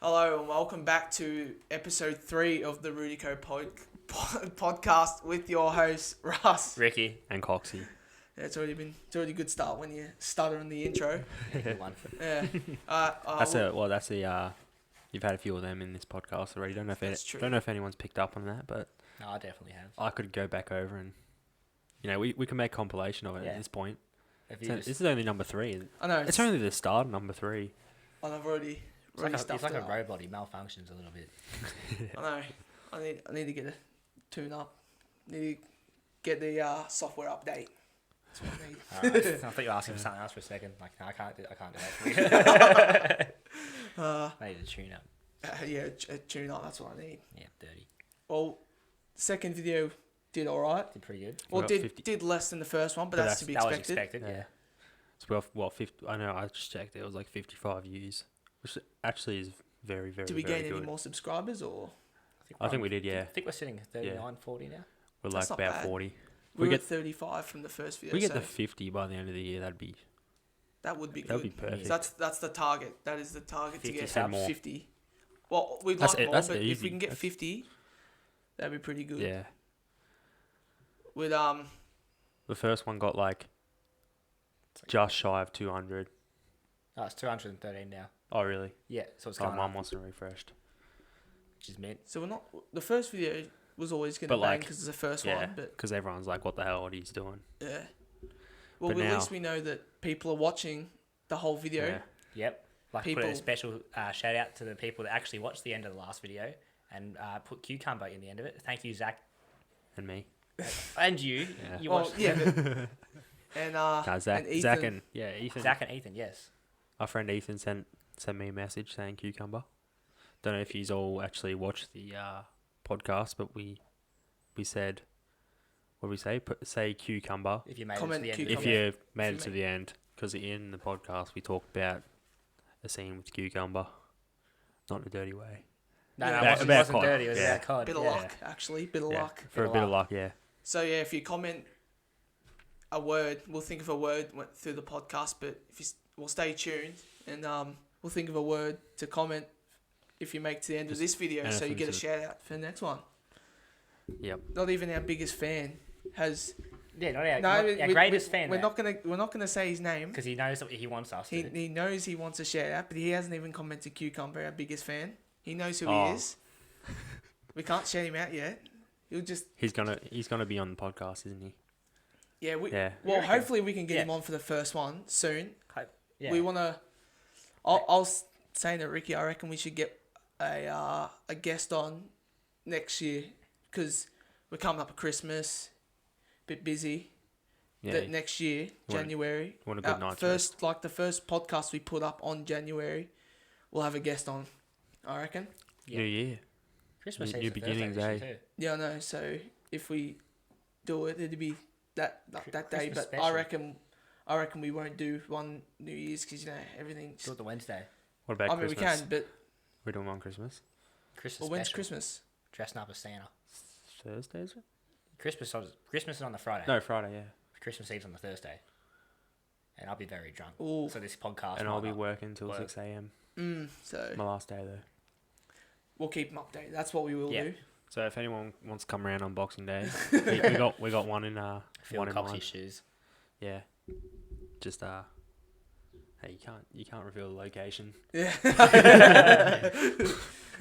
Hello and welcome back to episode 3 of the Rudico Podcast with your hosts Russ, Ricky, and Coxie. Yeah, it's already a good start when you stutter in the intro. Good one. Yeah, You've had a few of them in this podcast already. Don't know if anyone's picked up on that, but no, I definitely have. I could go back over and we can make compilation of it at this point. This is only number 3. I know it's only the start of number 3. And I've already it's like a up. robot. He malfunctions a little bit. I know. I need to get a tune up. Need to get the software update. That's what I need. Right. I thought you were asking for something else for a second. Like, no, I can't do that for you. I need a tune up. A tune up. That's what I need. Yeah, 30. Well, second video did all right. Did pretty good. Well, did less than the first one, but that's to be expected. That was expected. Yeah. It's 50. I know. I just checked. It was like 55 views, which actually is very, very. Did we very gain good. any more subscribers or? I think we did. Yeah. I think we're sitting at 39, 40 now. We're That's like not about bad. 40. We get 35 from the first video. We get the 50 by the end of the year. That would be good. That'd be perfect. So that's the target. That is the target to get more. 50. Well, we'd That's like it, more, that's but easy. if we can get 50, that'd be pretty good. Yeah. With The first one got like just shy of 200. Oh, it's 213 now. Oh really? Yeah, so it's going mine up, wasn't refreshed. which is mint. so we're not. The first video was always going to But bang like, because it's the first Yeah, one, but because everyone's like, "What the hell are you doing?" yeah. Well, But at now- least we know that people are watching the whole video. Yeah. Yep. Like put People- a special shout out to the people that actually watched the end of the last video and put cucumber in the end of it. Thank you, Zach, And me. and you. Yeah. You Well, watched yeah, but, and Nah, Zach, and Ethan. Zach and Ethan. Zach and Ethan. Yes. Our friend Ethan sent me a message saying cucumber. Don't know if he's all actually watched the podcast, but we said, what did we say? Say cucumber. If you made Comment it to the end. If cucumber. you made it to the end, because in the podcast we talked about a scene with cucumber, not in a dirty way. No, Yeah. it wasn't About cod. dirty. It was Yeah. about cod. bit of yeah. luck, actually, bit of luck. For a bit of luck, yeah. So yeah, if you comment a word, we'll think of a word through the podcast. But we'll stay tuned and we'll think of a word to comment if you make to the end of this video, so you get a shout out for the next one. Yep. Not even our biggest fan has. Yeah, not our greatest fan. We're not gonna say his name because he knows that he wants us. He knows he wants a shout out, but he hasn't even commented cucumber. Our biggest fan. He knows who Oh. he is. We can't shout him out yet. He'll just. He's gonna be on the podcast, isn't he? Yeah. Yeah. Well, hopefully we can get him on for the first one soon. Yeah. We wanna. I was saying to Ricky, I reckon we should get a guest on next year because we're coming up at Christmas, bit busy. Yeah. That next year, January. Want a good night's first, like the first podcast we put up on January, we'll have a guest on. I reckon. Yeah. New year. Christmas New Eve's the beginnings, Thursday eh? this year too. Yeah, I know. So if we do it, it'd be that day. Christmas But special. I reckon we won't do one New Year's because everything's. Do it the Wednesday. What about I mean, Christmas? we can, but We're doing one Christmas. Christmas. when's special. Christmas? Dressing up as Santa. Thursday, is it? Christmas is on the Friday. No, Friday, yeah. Christmas Eve's on the Thursday. And I'll be very drunk. Ooh. So this podcast. And might I'll be not working till work. 6 a.m. So My last day though. we'll keep them updated. That's what we will Yeah. do. So if anyone wants to come around on Boxing Day, we got one in Feel one in Coxie's mind. shoes. Yeah. Just hey, you can't reveal the location. Yeah.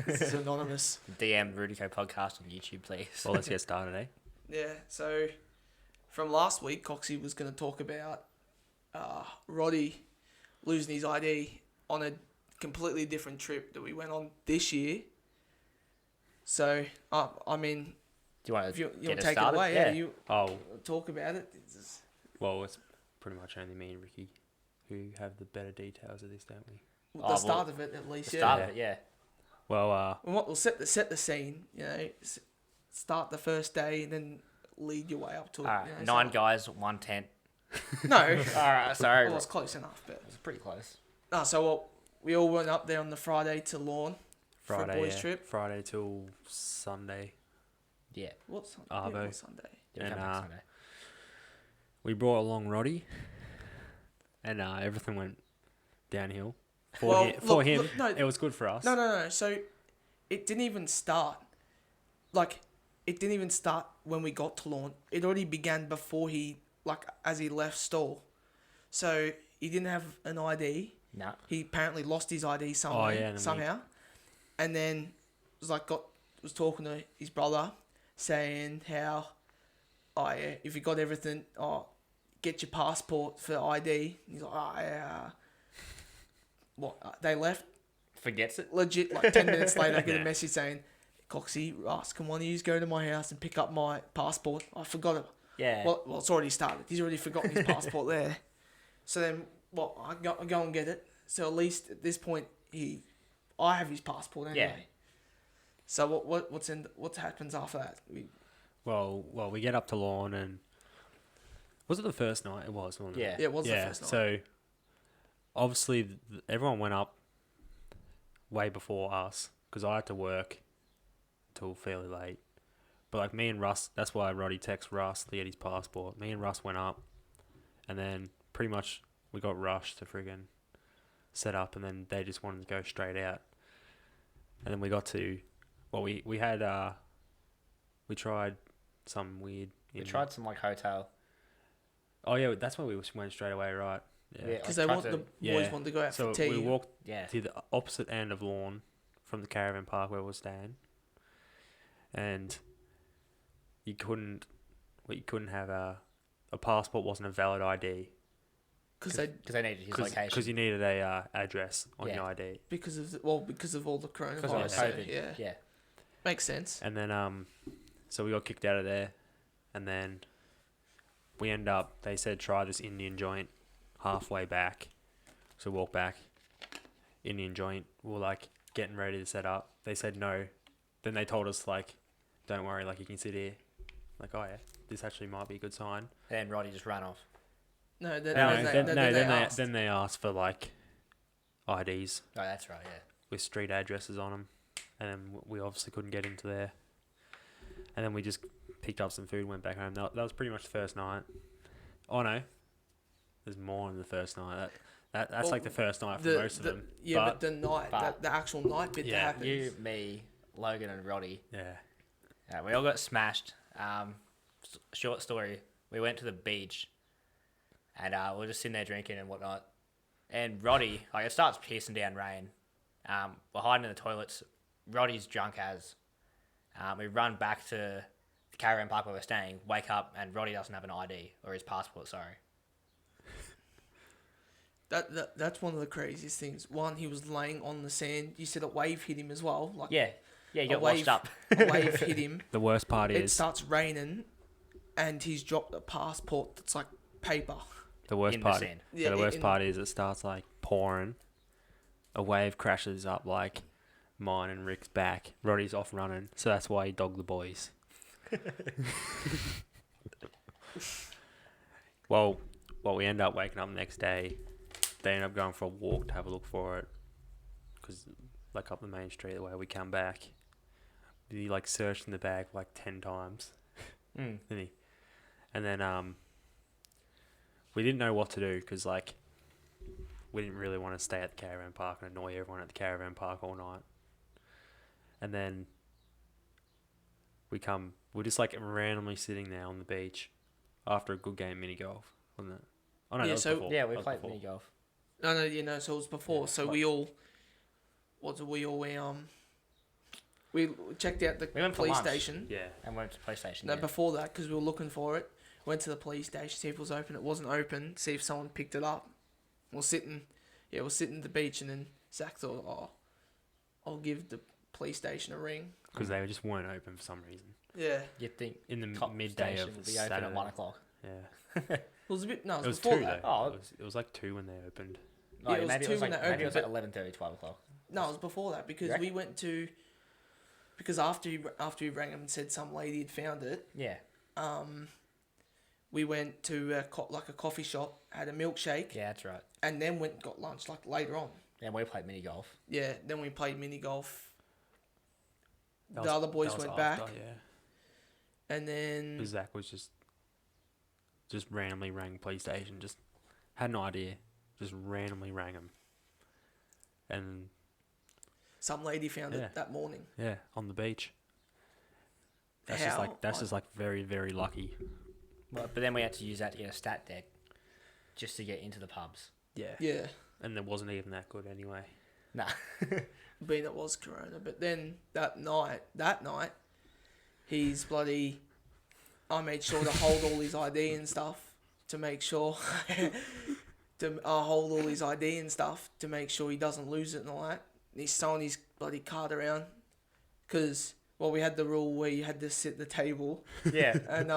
This is anonymous. DM Rudico Podcast on YouTube, please. Well, let's get started, eh? Yeah. So from last week, Coxie was going to talk about Rody losing his ID on a completely different trip that we went on this year. So I mean, Do you want if to you get want us to take started? it away, yeah, you Oh, talk about it. It's just- well, it's pretty much only me and Ricky who have the better details of this, don't we? the start of it, at least. The Yeah. start of it, yeah. Well, We'll set the scene. Start the first day and then lead your way up to it. All right, 9 guys, 1 tent. No. All right, sorry. Well, it's close enough, but It's pretty close. we all went up there on the Friday to Lawn for a boys' trip. Friday till Sunday. Yeah. What Sunday? Arvo. Yeah, what Sunday? Yeah, And, come back Sunday. We brought along Rody, and everything went downhill. For him, look, no, it was good for us. No. So it didn't even start. Like, it didn't even start when we got to lawn. It already began before as he left store. So he didn't have an ID. No. He apparently lost his ID somehow. And then was talking to his brother, saying how, if you got everything, get your passport for ID. He's like, they left. Forgets it. Legit, like 10 minutes later, I get a message saying, Coxie, Russ, can one of you go to my house and pick up my passport? I forgot it. Yeah. Well, it's already started. He's already forgotten his passport there. So then, I go and get it. So at least at this point, I have his passport anyway. Yeah. So what happens after that? Well, we get up to lawn and was it the first night? It was, wasn't it? Yeah. Yeah, it was the first night. So obviously everyone went up way before us because I had to work till fairly late. But like me and Russ, that's why Roddy texted Russ to get his passport. Me and Russ went up, and then pretty much we got rushed to friggin' set up, and then they just wanted to go straight out. And then we got to, we had we tried some weird. We tried some like hotel. Oh yeah, that's why we went straight away, right? Yeah, because the boys wanted to go out for tea. So we walked to the opposite end of lawn from the caravan park where we were staying, and you couldn't have a passport wasn't a valid ID. Because they needed his location. Because you needed a address on your ID. Because of all the coronavirus. Because of COVID. Yeah. Makes sense. And then so we got kicked out of there, and then we end up. They said try this Indian joint halfway back, so walk back. Indian joint. We're like getting ready to set up. They said no. Then they told us like, don't worry, like you can sit here. Like, oh yeah, this actually might be a good sign. And Roddy just ran off. No, then they asked for like IDs. Oh, that's right, yeah. With street addresses on them, and then we obviously couldn't get into there. And then we just picked up some food and went back home. That was pretty much the first night. Oh no, there's more in the first night. That's like the first night for most of them. Yeah, but the night, the actual night bit that happens. You, me, Logan, and Roddy. Yeah. We all got smashed. Short story. We went to the beach. And we were just sitting there drinking and whatnot. And Roddy, it starts pissing down rain. We're hiding in the toilets. Roddy's drunk as. We run back to the caravan park where we're staying, wake up, and Roddy doesn't have an ID, or his passport, sorry. That's one of the craziest things. One, he was laying on the sand. You said a wave hit him as well. Yeah, he got washed up. A wave hit him. The worst part is... It starts raining, and he's dropped a passport that's like paper. The worst part is it starts like pouring. A wave crashes up like mine and Rick's back. Roddy's off running, so that's why he dogged the boys. Well, we end up waking up the next day. They end up going for a walk to have a look for it, because like up the main street the way we come back, he like searched in the bag like 10 times, didn't he? And then we didn't know what to do because, like, we didn't really want to stay at the caravan park and annoy everyone at the caravan park all night. And then we're just, like, randomly sitting there on the beach after a good game of mini golf, wasn't it? Oh, no, yeah, that was so before. Yeah, we played mini golf. No, so it was before. Yeah, so we checked out the police station. Yeah. And went to the police station. No, before that, because we were looking for it. Went to the police station, see if it was open. It wasn't open. See if someone picked it up. We're sitting at the beach, and then Zach thought, I'll give the police station a ring. Because they just weren't open for some reason. Yeah. You'd think in the midday of would be open at 1 o'clock. Yeah. It was a bit, no, it was before 2 that. Oh. It was like 2 when they opened. No, yeah, maybe it was like 11:30, 12 o'clock. No, it was before that because we went to, because after he rang him and said some lady had found it. Yeah. We went to a coffee shop, had a milkshake. Yeah, that's right. And then went and got lunch later on. And we played mini golf. Yeah, then we played mini golf. The other boys went back. Yeah. And then Zach was just randomly rang PlayStation. Just had no idea. Just randomly rang him. And Some lady found Yeah. it that morning. yeah, on the beach. That's How? just like very, very lucky. Well, but then we had to use that to get a stat deck just to get into the pubs. Yeah. Yeah, And it wasn't even that good anyway. Nah. being it was Corona. But then that night, he's bloody. I made sure to hold all his ID and stuff to make sure. Hold all his ID and stuff to make sure he doesn't lose it and all that. And he's throwing his bloody card around because we had the rule where you had to sit at the table Yeah. and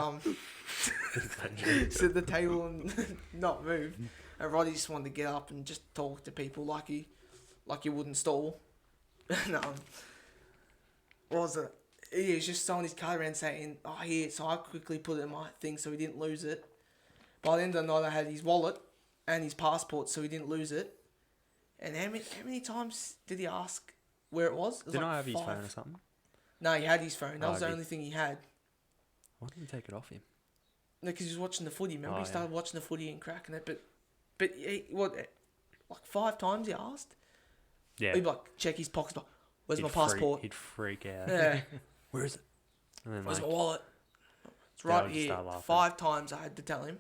sit at the table and not move. And Roddy just wanted to get up and just talk to people like he wouldn't stall. And what was it? He was just throwing his card around saying, "Oh, here." So I quickly put it in my thing so he didn't lose it. By the end of the night, I had his wallet and his passport, so he didn't lose it. And how many times did he ask where it was? It was Didn't like I have his 5. phone or something? No, he had his phone. That Oh, was the did- only thing he had. Why didn't you take it off him? No, because he was watching the footy. Remember, Oh, he started watching the footy and cracking it. But like 5 times he asked. Yeah. He'd be like, check his pockets. Like, where's my He'd passport? He'd freak out. Yeah. Where is it? And then Where's like, my wallet? It's Dad right would just here. start laughing. 5 times I had to tell him.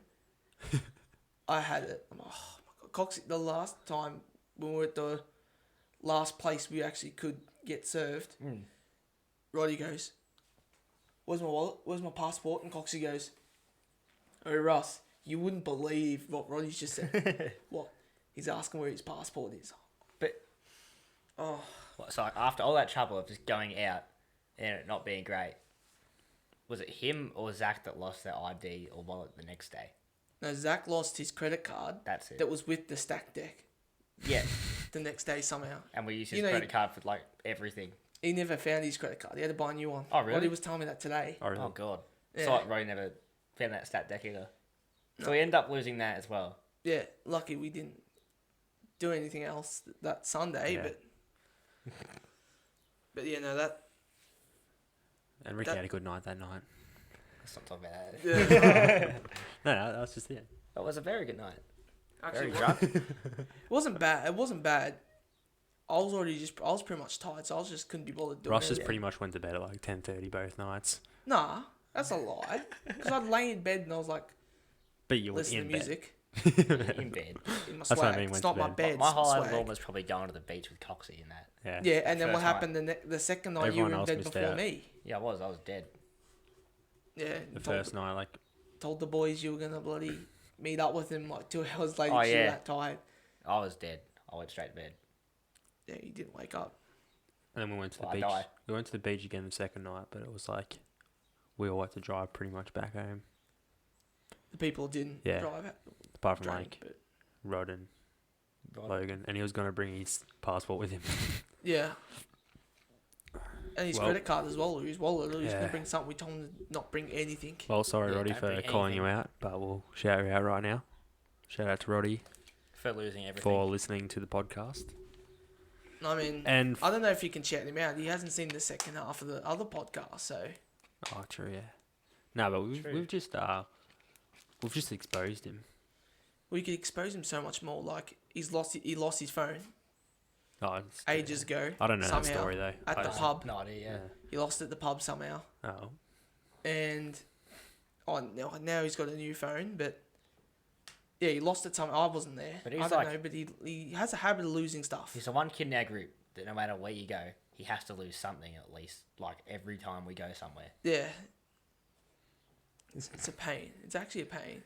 I had it. I'm like, oh my God. Coxie, the last time when we were at the last place we actually could get served, Roddy goes, "Where's my wallet? Where's my passport?" And Coxie goes, "Oh, Russ, you wouldn't believe what Roddy's just said." What? He's asking where his passport is. But Oh, so like, after all that trouble of just going out and it not being great, was it him or Zach that lost their ID or wallet the next day? no, Zach lost his credit card That's it. that was with the stack deck Yeah. the next day somehow. And we used You his know, credit card for like everything. He never found his credit card. He had to buy a new one. Oh, really? Roddy was telling me that today. oh, really? Oh god. Yeah. So like Rody never found that stat deck either. So we ended up losing that as well. Yeah, lucky we didn't do anything else that Sunday, Yeah. but yeah, no, that And Ricky That- had a good night that night. Let's not talk about that. yeah, No, that was just it. It was a very good night. actually Very drunk. it wasn't bad. It wasn't bad. I was pretty much tired, so I just couldn't be bothered doing Ross it. just pretty much went to bed at like 10:30 both nights. Nah, that's a lie. Because I'd lay in bed and I was like But you were listening in to bed. music In bed. in my That's what I swag. mean, It's went not to my bed. bed. My it's my highlight of swag. all was probably going to the beach with Coxie and that. Yeah. Yeah, and then what First night. happened the second night Everyone you were else in bed missed before out. me. Yeah, I was dead. Yeah, The first night, like, told the boys you were gonna bloody meet up with him like 2 hours later. Oh, 'cause you were yeah. that tired. I was dead. I went straight to bed. Yeah, you didn't wake up. and then we went to the Well, I beach. die. We went to the beach again the second night, but it was like we all had to drive pretty much back home, The people didn't Yeah. drive out, apart from drank, like but Rod and Right. Logan, and he was gonna bring his passport with him. yeah. And his Well- credit card as well, or his wallet. Or he was Yeah. gonna bring something. We told him to not bring anything. Well, sorry, Yeah, Roddy, don't for bring calling you anything. out, but we'll shout you out right now. Shout out to Roddy For losing everything. for listening to the podcast. I mean, And I don't know if you can shout him out. He hasn't seen the second half of the other podcast, so oh, true, yeah. No, but True. we've just exposed him. we could expose him so much more. Like he lost his phone Oh, it's- ages ago. I don't know that somehow, story though. At I the just- pub, No idea, yeah. he lost it at the pub somehow, Oh, and now he's got a new phone, but. Yeah, he lost it somehow. I wasn't there. But I he's don't like- know, but he has a habit of losing stuff. He's the one kid in our group that no matter where you go, he has to lose something at least, like every time we go somewhere. Yeah. It's a pain. It's actually a pain.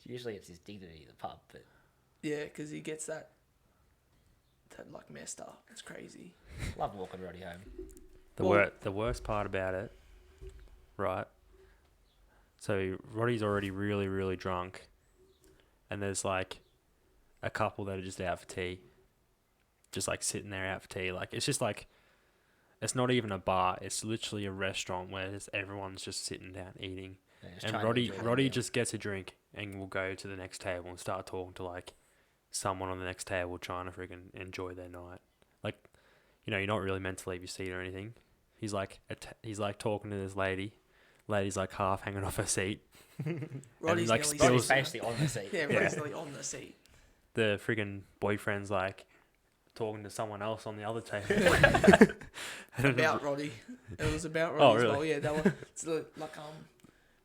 Usually it's his dignity at the pub, but Yeah, because he gets that like messed up. It's crazy. love walking Roddy home. the worst part about it, right? So Roddy's already really, really drunk, and there's like a couple that are just out for tea, just like sitting there out for tea. Like it's just like it's not even a bar; it's literally a restaurant where everyone's just sitting down eating. Yeah, just And trying to Roddy enjoy Roddy the meal. just gets a drink and will go to the next table and start talking to like someone on the next table trying to freaking enjoy their night. Like, you know, you're not really meant to leave your seat or anything. He's like he's like talking to this lady. Lady's like half hanging off her seat. Roddy's like, nearly Roddy's spills- sitting- basically on the seat. Yeah, Roddy's nearly on the seat. The friggin' boyfriend's like talking to someone else on the other table. About Roddy. It was about Roddy Oh, as really? well. Yeah, they were it's like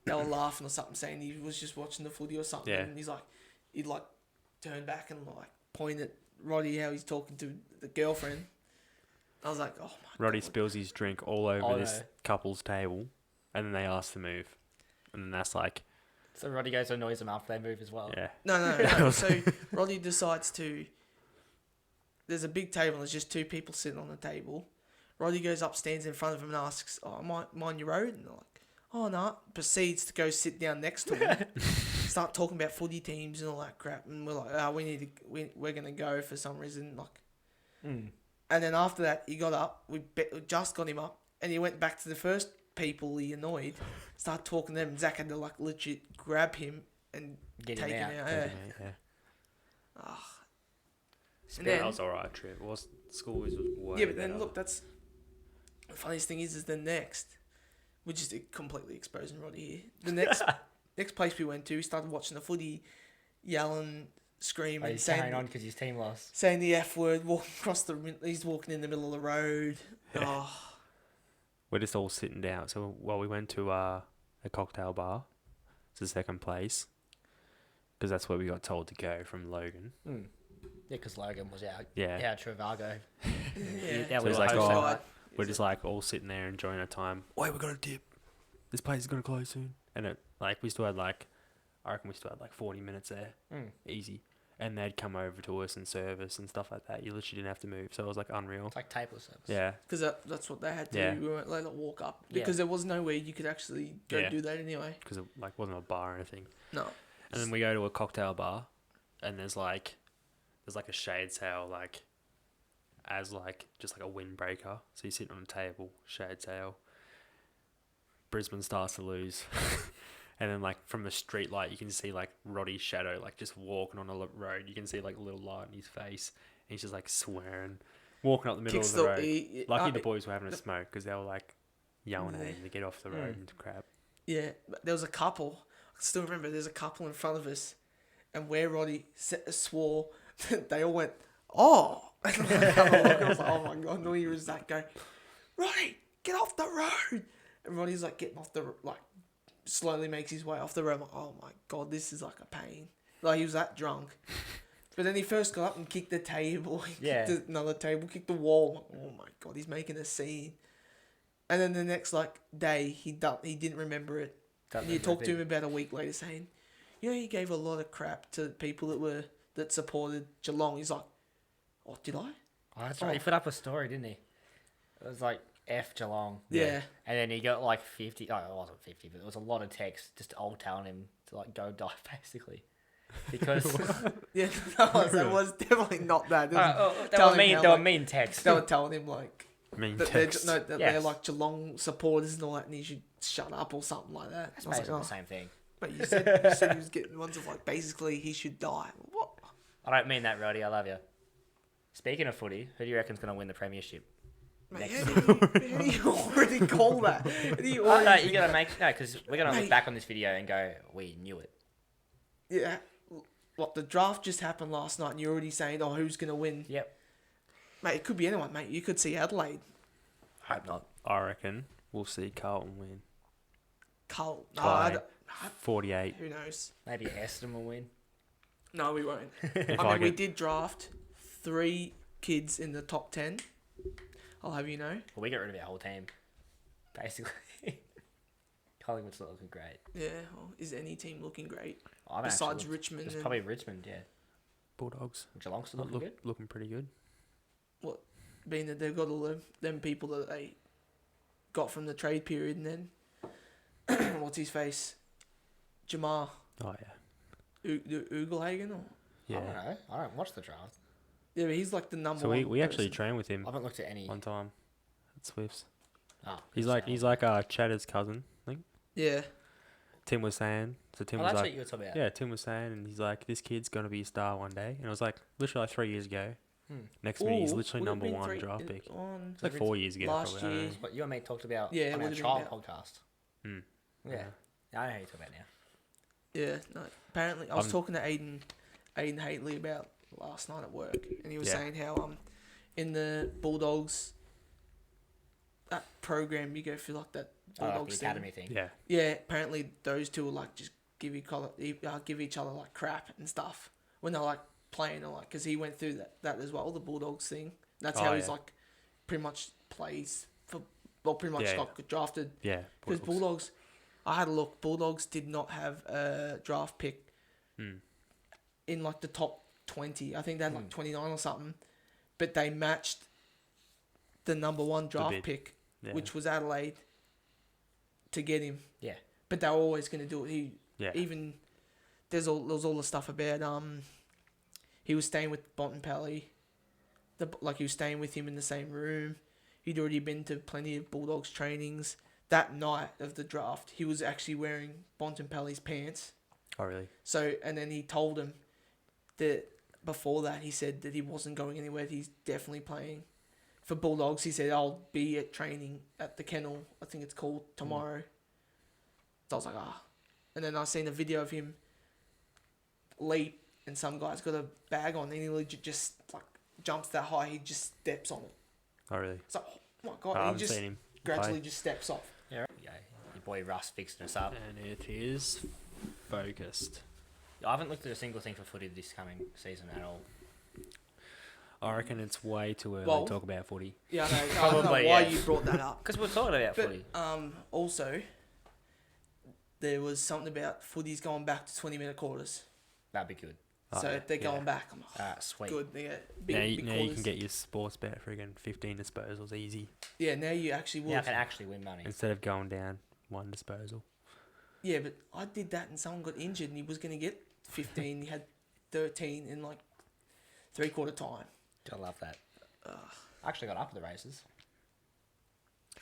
they were laughing or something, saying he was just watching the footy or something. Yeah. And he'd like turn back and like point at Roddy how he's talking to the girlfriend. I was like, oh my Roddy God. spills his drink all over Oh, this no. couple's table, and then they ask to move, and then that's like, So Roddy goes to annoys them after they move as well. yeah, No. So Roddy decides to. There's a big table. And there's just two people sitting on the table. Roddy goes up, stands in front of him, and asks, "Oh, mind your road?" And they're like, "Oh no." Proceeds to go sit down next to him, start talking about footy teams and all that crap. And we're like, "Oh, we're gonna go for some reason." Like, and then after that, he got up. We just got him up, and he went back to the first people he annoyed. Started talking to them. And Zach had to like legit grab him and Get take him him out. out. Yeah. yeah. And then, That was alright trip. It was school was way yeah, but then better. look, that's the funniest thing is the next, we're just completely exposing Roddy here. The next place we went to, we started watching the footy, yelling, screaming, He's saying carrying on because his team lost. saying the F word, walking across he's walking in the middle of the road. Oh, We're just all sitting down. So we went to a cocktail bar. It's the second place because that's where we got told to go from Logan. Yeah, because Logan was out. Yeah. Out Trivago. yeah. Yeah, So we it's were like, hosting oh, that. we're just like all sitting there enjoying our time. Wait, we got a dip. This place is gonna close soon. And it we still had I reckon we still had 40 minutes there, easy. And they'd come over to us and serve us and stuff like that. You literally didn't have to move, so it was unreal. It's like table service. Yeah, Because that's what they had to Yeah. do. We weren't allowed to walk up Yeah. because there was nowhere you could actually go Yeah. do that anyway. because it wasn't a bar or anything. No. And then we go to a cocktail bar, and there's a shade sail as just a windbreaker. So you're sitting on a table, shade sail. Brisbane starts to lose, and then from the street light you can see Roddy's shadow just walking on a road. You can see a little light in his face, and he's just swearing, walking up the middle of the road. Lucky the boys were having a smoke because they were yelling at him to get off the road and crap. Yeah, but there was a couple. I can still remember. There's a couple in front of us, and where Roddy swore, they all went, "Oh!" And I was like, "Oh my god!" And all you hear is that go, "Roddy, get off the road!" And Roddy's getting off the slowly makes his way off the road. I'm like, "Oh my god, this is a pain." He was that drunk. But then he first got up and kicked the table. He kicked another table, kicked the wall. I'm like, oh my god, he's making a scene. And then the next day, he didn't remember it. And you talked to him about a week later saying, he gave a lot of crap to people that supported Geelong. He's like, oh, did I? Oh, that's right. He put up a story, didn't he? It was F Geelong. Yeah. And then he got 50. Oh, it wasn't 50, but it was a lot of text just all telling him to go die, basically. Because Yeah, that was definitely not that. It was they telling were him mean. how, They were mean texts. They were telling him that Text. they're Yes. Geelong supporters and all that, and he should shut up or something like that. That's I was basically like, the same thing. But you said he was getting ones of basically he should die. What? I don't mean that, Rody. I love you. Speaking of footy, who do you reckon's going to win the Premiership? Mate, Next how do you already call that? How do you Oh, no, already you got to make... No, because we're going to look Mate. back on this video and go, we knew it. Yeah. What, the draft just happened last night and you're already saying, oh, who's going to win? Yep. Mate, it could be anyone, mate. You could see Adelaide. Hope not. I reckon we'll see Carlton win. Carl. No, By 48. who knows? Maybe Essendon will win. No, we won't. If I mean, we get- did draft 3 kids in the top 10. I'll have you know. Well, we get rid of our whole team. Basically. Collingwood's not looking great. Yeah, well, is any team looking great? I haven't Besides actually looked. Richmond It's and probably Richmond, yeah. Bulldogs. Geelong's still looking good. Looking pretty good. being that they've got all of them people that they got from the trade period, and then what's his face, Jamar Oh yeah. Ugelhagen, or I Yeah. don't know. I don't watch the draft. yeah, but he's like the number So one. we actually person. trained with him I haven't looked at any. one time at Swifts. Oh, He's so- like Chadder's cousin, I think. Yeah, Tim was saying. So Tim Oh, was that's like, what you were talking about. yeah, Tim was saying, and he's like, this kid's gonna be a star one day. And it was literally 3 years ago. Next minute, he's Ooh, literally would it number been one three- draft pick. on- It's like 4 years ago. last probably, I don't year. know. What you and me talked about Yeah, it on our would've been child about- podcast. Hmm. Yeah. I know who you're talking about now. Yeah, no. Apparently, I was I'm- talking to Aiden Haitley about last night at work, and he was Yeah. saying how in the Bulldogs, that program you go through like that Oh, like Bulldogs the academy thing. Yeah. Yeah, apparently those two will like just give each other like crap and stuff when they're like playing or like because he went through that as well, the Bulldogs thing. That's how he's like pretty much plays for pretty much got drafted. Yeah. Because Bulldogs, I had a look. Bulldogs did not have a draft pick in like the top 20. I think they had like 29 or something, but they matched the number 1 draft pick, which was Adelaide, to get him. Yeah. But they were always going to do it. Even there was all the stuff about he was staying with Bontempelli. He was staying with him in the same room. He'd already been to plenty of Bulldogs trainings. That night of the draft, he was actually wearing Bontempelli's pants. Oh, really? So, and then he told him that before that, he said that he wasn't going anywhere. He's definitely playing for Bulldogs. He said, I'll be at training at the kennel, I think it's called, tomorrow. So I was like, And then I seen a video of him leap, and some guy's got a bag on, and he legit just like jumps that high, he just steps on it. Oh, really? It's like, oh my God, I he haven't just seen him gradually play. just steps off. Yeah. Your boy Russ fixing us up. And it is focused. I haven't looked at a single thing for footy this coming season at all. I reckon it's way too early to talk about footy. Yeah, I don't know why you brought that up. Because we're talking about footy. Also, there was something about footy's going back to 20-minute quarters. That'd be good. So if they're going back, I'm like, Sweet. good. They get big Now you quarters. can get your sports bet friggin' 15 disposals easy. Yeah, now you actually would. Now I can actually win money. Instead of going down 1 disposal. Yeah, but I did that and someone got injured and he was going to get 15. He had 13 in like 3/4 time. I love that. I actually got up at the races.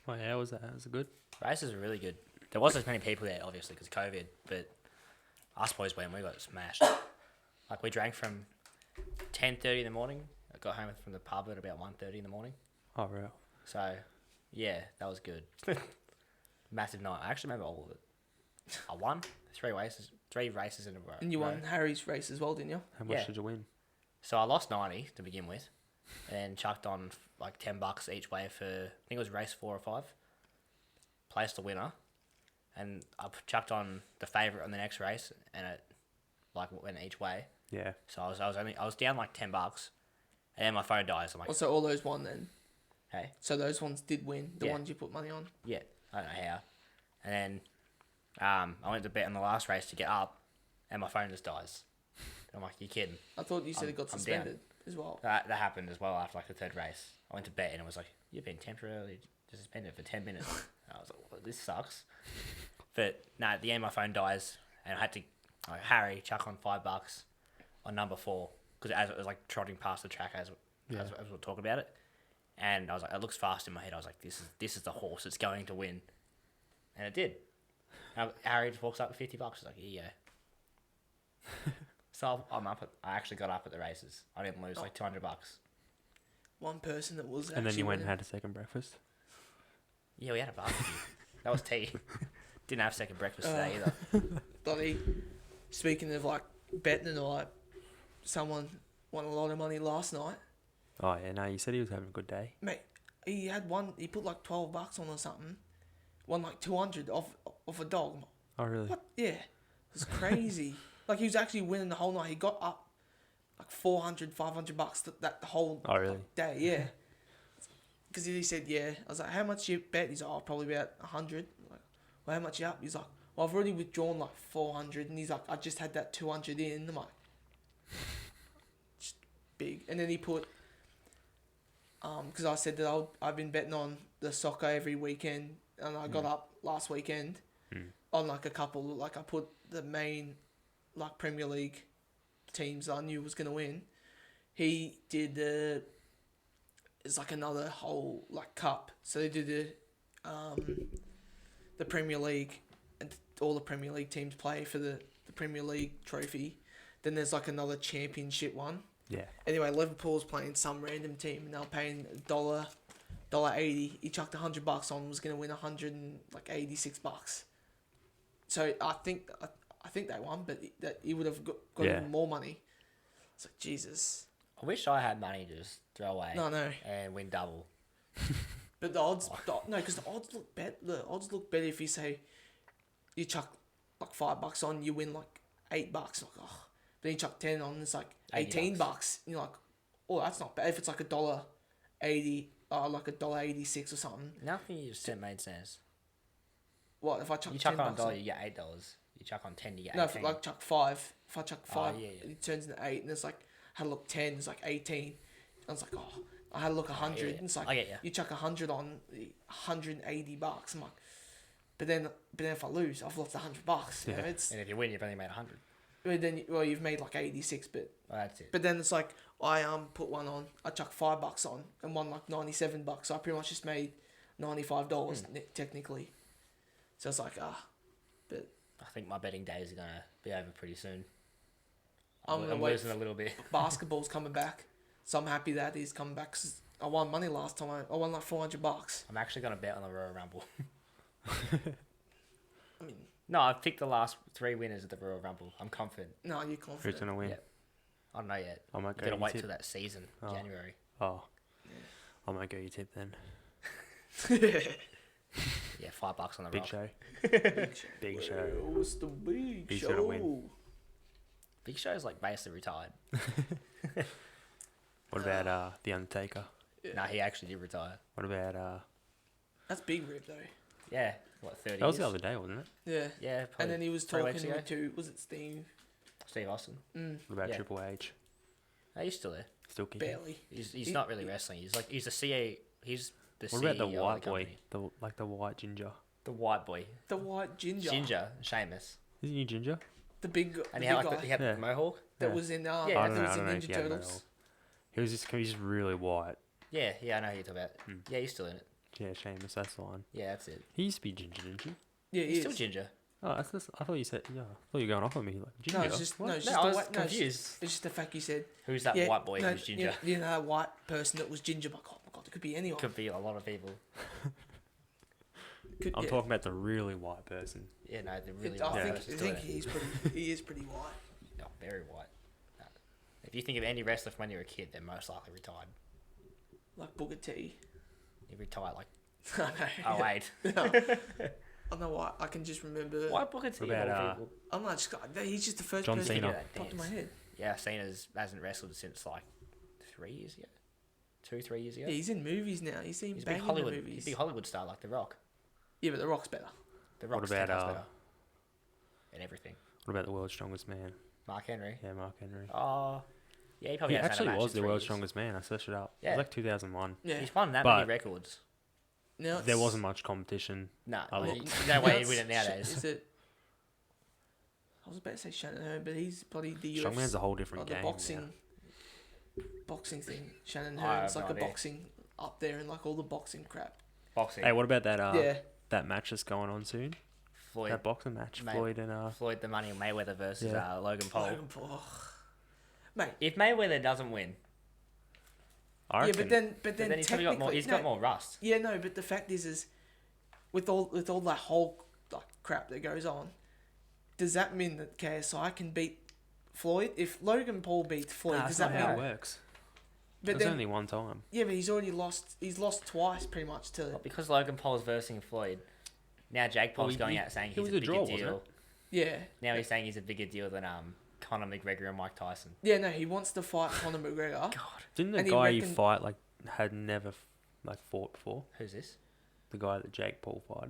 Oh, yeah, was that? Was it good? Races are really good. There wasn't as many people there, obviously, because of COVID, but us boys went, we got smashed. Like, we drank from 10:30 in the morning. I got home from the pub at about 1:30 in the morning. Oh, real? So, yeah, that was good. Massive night. I actually remember all of it. I won 3 races in a row. And you won Harry's race as well, didn't you? How much did you win? So I lost 90 to begin with, and then chucked on like $10 each way for, I think it was race 4 or 5. Placed the winner, and I chucked on the favourite on the next race, and it like went each way. Yeah. So I was down like $10, and then my phone dies. I'm like, So all those won then. hey, So those ones did win. The ones you put money on. yeah, I don't know how. And then I went to bet on the last race to get up, and my phone just dies. I'm like, you kidding? I thought you said it got I'm suspended as well. That happened as well after like the 3rd race. I went to bet and it was like, you've been temporarily suspended for 10 minutes. I was like, well, this sucks. But no, at the end my phone dies and I had to, like, Harry, chuck on $5 on number 4 because as it was like trotting past the track as we were talking about it, and I was like, it looks fast in my head. I was like, this is the horse that's going to win, and it did. Now, Harry just walks up with $50. He's like, yeah. So I actually got up at the races. I didn't lose like $200. One person that was. And then you went and winning. had a second breakfast? Yeah, we had a barbecue. That was tea. Didn't have second breakfast today either. Bloody. Speaking of like betting and all that, someone won a lot of money last night. Oh, yeah, no, you said he was having a good day. Mate, he had one. He put like $12 on or something. Won like 200 off a dog. Oh, really? What? Yeah, it was crazy. Like he was actually winning the whole night. He got up like $400-$500 that the whole day. Yeah. Because he said, yeah. I was like, how much you bet? He's like, oh, probably about 100. Like, well, how much you up? He's like, well, I've already withdrawn like 400. And he's like, I just had that 200 in. I'm like, just big. And then he put, because I said that I've been betting on the soccer every weekend. And I got up last weekend on like a couple, like I put the main like Premier League teams I knew was going to win. He did it's like another whole like cup. So they did the Premier League, and all the Premier League teams play for the Premier League trophy. Then there's like another championship one. Yeah. Anyway, Liverpool's playing some random team and they're paying $1.80. He chucked $100 on, was going to win $186. So I think they won, but that he would have got even more money. It's like, Jesus. I wish I had money to just throw away No. and win double. But the odds, no, because the odds look better. The odds look better if you say you chuck like $5 on, you win like $8. Like, oh, then you chuck 10 on, it's like $18. And you're like, oh, that's not bad. If it's like $1.80, like $1.86 or something. Nothing you just said made sense. What if I chuck? You chuck on $10 $1, you get $8. You chuck on 10, you get 18. No, if like chuck 5. If I chuck 5, yeah. it turns into 8, and it's like had a look 10, it's like 18. And it's like, oh, I had a look 100, yeah. and it's like I get ya. you chuck 100 on, $180. I'm like, but then if I lose, I've lost $100. You know, it's And if you win, you've only made 100. but then you've made like 86, but Well, that's it. but then it's like I put one on, I chuck $5 on and won like $97. So I pretty much just made $95 technically. So it's like but I think my betting days are going to be over pretty soon. I'm gonna I'm wait. losing a little bit. Basketball's coming back, so I'm happy that he's coming back. 'Cause I won money last time. I won like $400. I'm actually going to bet on the Royal Rumble. I mean, No, I've picked the last 3 winners of the Royal Rumble. I'm confident. no, you're Who's confident. gonna win? Yeah. I don't know yet. I might I'm go. going to You wait tip. till that season, Oh. January. Oh, I might go. You tip then. Yeah, $5 on the Big rock. show. Big show. Where's the big He's show? gonna win. Big Show's like basically retired. What about the Undertaker? Yeah. No, he actually did retire. What about That's big rib though. Yeah, what, 30 that was years? the other day, wasn't it? Yeah. Yeah, probably And then he was 3 weeks talking ago. to, was it Steve? Steve Austin. Mm, What about Yeah. Triple H? No, he's still there. Still kicking. barely. He's He- not really wrestling. He's like he's the CA. He's the What CEO about the of white boy? company. The white ginger. The white boy, The white ginger. Ginger, Sheamus, Isn't he ginger? The big, and the he had big like guy he had Yeah. the mohawk. that Yeah. was in Yeah, I that don't was know. I in don't know if Ninja he had Turtles. mohawk. He's just really white. Yeah, I know who you're talking about. Yeah, he's still in it. Yeah, Sheamus, that's the one. Yeah, that's it. He used to be ginger, didn't he? Yeah, He's he still is. ginger. Oh, I thought you said. Yeah, I thought you were going off on me. Like ginger. No, it's just What? no, it's No, just I the was white. No, confused. it's just the fact you said. Who's that Yeah, white boy no, who's ginger? You know that white person that was ginger. But oh my god, it could be anyone. Could be a lot of people. Could, I'm yeah. talking about the really white person. Yeah, no, they're really I white. think person's I still think there. he is pretty white. Oh, very white. No. If you think of any wrestler from when you were a kid, they're most likely retired. Like Booker T. He retired like I know. 08. I know why. I can just remember. Why Booker T? What about, of all people? I'm not just. He's just the first John person Cena. that popped in my head. Yeah, Cena's hasn't wrestled since like 3 years ago. 2-3 years ago. Yeah, he's in movies now. He's in He's a big banging Hollywood. movies. He's a big Hollywood star like The Rock. Yeah, but The Rock's better. The What Rock's about, 10 times better. And everything. What about the world's strongest man? Mark Henry. Yeah, Mark Henry. Oh, yeah, he probably He hasn't had a actually match was in the 3 world's years. strongest man. I searched it up. It Yeah. was like 2001. Yeah. He's won that But- many records. Now There wasn't much competition. Nah, I well, looked. there's no way he'd win it nowadays. Is it? I was about to say Shannon Hearn, but he's bloody the Strongman's UFC, a whole different the game. boxing thing. Shannon I Hearn's have like no a idea. boxing up there and like all the boxing crap. Boxing. Hey, what about that? Yeah. That match that's going on soon. Floyd. That boxing match, Mate. Floyd and Floyd the Money Mayweather versus Yeah. Logan Paul. Logan Paul. Mate. If Mayweather doesn't win, I Yeah, reckon, but then then he's probably got more. technically- He's no, got more rust. Yeah, no, but the fact is with all that whole like crap that goes on, does that mean that KSI can beat Floyd? If Logan Paul beats Floyd, Nah, does that's that not how mean? it works. But It's then, only one time. yeah, but he's already lost. He's lost twice, pretty much. To But because Logan Paul's versing Floyd, now Jake Paul's he- going he- out saying it he's was a a bigger draw, wasn't deal. it? yeah, Now he's saying he's a bigger deal than Conor McGregor and Mike Tyson. yeah. No, he wants to fight Conor McGregor. Didn't the And he guy you reckon- fight had never fought before? Who's this? The guy that Jake Paul fought.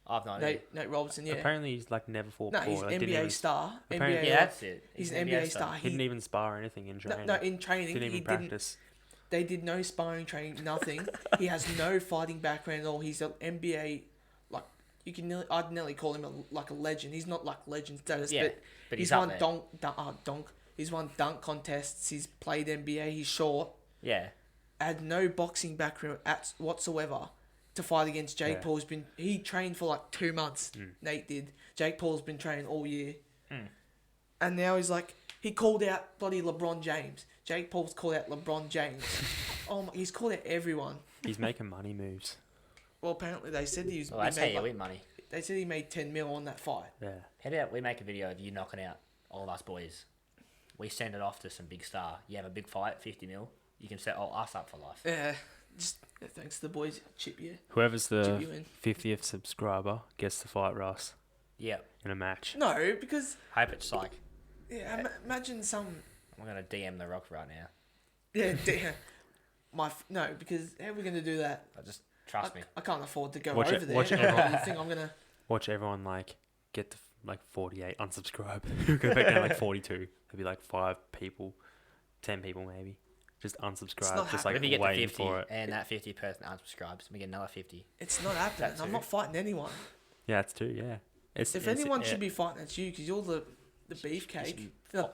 I've no idea. Nate Robertson, yeah. Apparently he's never fought No, before. he's Like, NBA star. apparently- NBA, Yeah, that's it. he's an NBA star. Didn't even spar or anything in No, training. no, in training, Didn't he even practice. They did no sparring training, nothing. He has no fighting background at all. He's an NBA, like I'd nearly call him a legend. He's not like legend status, Yeah, but he's up won there. He's won dunk contests. He's played NBA. He's short. Yeah. Had no boxing background whatsoever to fight against Jake Yeah. Paul. He trained for like 2 months. Nate did. Jake Paul's been training all year, and now he's like he called out bloody LeBron James. Jake Paul's called out LeBron James. He's called out everyone. He's making money moves. Well, apparently they said he was. Well, he that's how made, you like- win money. They said he made 10 mil on that fight. Yeah. How about we make a video of you knocking out all of us boys? we send it off to some big star. You have a big fight, 50 mil. You can set us up for life. Yeah, just thanks to the boys. Chip you. Whoever's Chip the you in. 50th subscriber gets to fight Russ Yeah. in a match. No, because Hope it's like, yeah, imagine some. I'm going to DM The Rock right now. Yeah, no, because how are we gonna do that? Just trust me. I can't afford to go Watch over it- there. watch it. You think I'm gonna? Watch everyone like get to like 48 unsubscribe. Go back down to like 42. There'll be like 5 people, 10 people maybe, just unsubscribe, not just What like if you get to waiting 50 for it. and that 50 person unsubscribes, we get another 50. It's not happening. That I'm too. not fighting anyone. Yeah, that's too. Yeah. If anyone should be fighting, it's you, because you're the beefcake. I'm not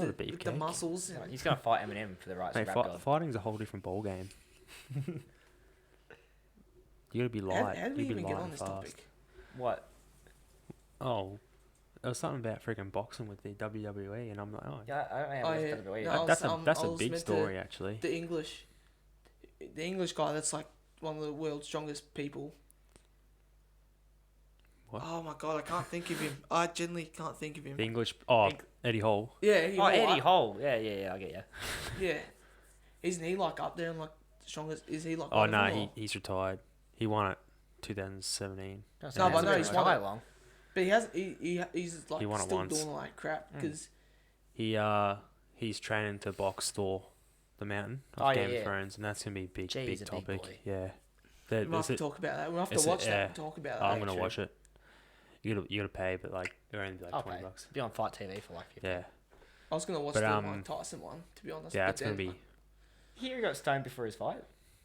a With the beefcake. muscles. He's going to fight Eminem for the rights Mate, of rap god. fighting's a whole different ball game. You gotta be How light. did we You gotta even be get light on and this fast. topic? What? Oh, there was something about freaking boxing with the WWE, and I'm like, oh, Yeah, I don't know Oh, how yeah. WWE. No, I was- that's I a was big meant to- story actually. The English guy that's like one of the world's strongest people. What? Oh my god, I can't think of him. I genuinely can't think of him. The English. Eng- Eddie Hall. Yeah, Eddie Hall. Yeah, I get you. Yeah, isn't he like up there and like strongest? Is he like? Oh one of no, them, or- he's retired. He won it 2017. No, but I know he's won it. long. But he's like He won it still once. doing like crap because He's training to box Thor, the Mountain of Oh, yeah, Game yeah. of Thrones, and that's gonna be a big Gee, he's a big topic. boy. Yeah. we might have to talk about that. We'll have to is it- watch that yeah. and talk about I'm that. gonna true. watch it. You gotta pay, but like it'll only be like I'll $20. pay. Be on Fight TV for like 50. Yeah. I was gonna watch But, the Mike Tyson one, to be honest. Yeah, but it's gonna then, be. He got stoned before his fight.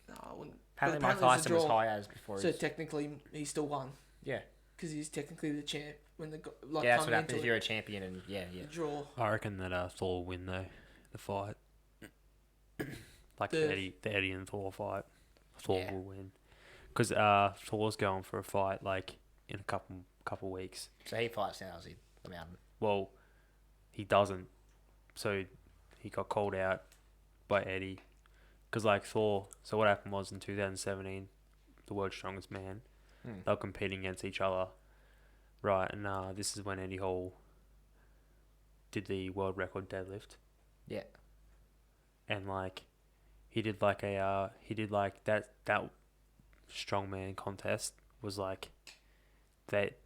No, I wouldn't. Apparently, But Mike apparently it's a Tyson was draw. high as before So his. technically, he still won Yeah. because he's technically the champ when the Yeah, that's what coming happens into if you're a champion and yeah. draw. I reckon that Thor will win though, the fight. Like The- the Eddie and Thor fight, Thor Yeah. will win, because Thor's going for a fight like in a couple weeks. So he fights now, is he? The Mountain. Well, he doesn't. So he got called out by Eddie. Because, like, Thor... So what happened was in 2017, the world's strongest man, they were competing against each other. Right, and this is when Eddie Hall did the world record deadlift. Yeah. And, like, he did, like, that strongman contest was, like, that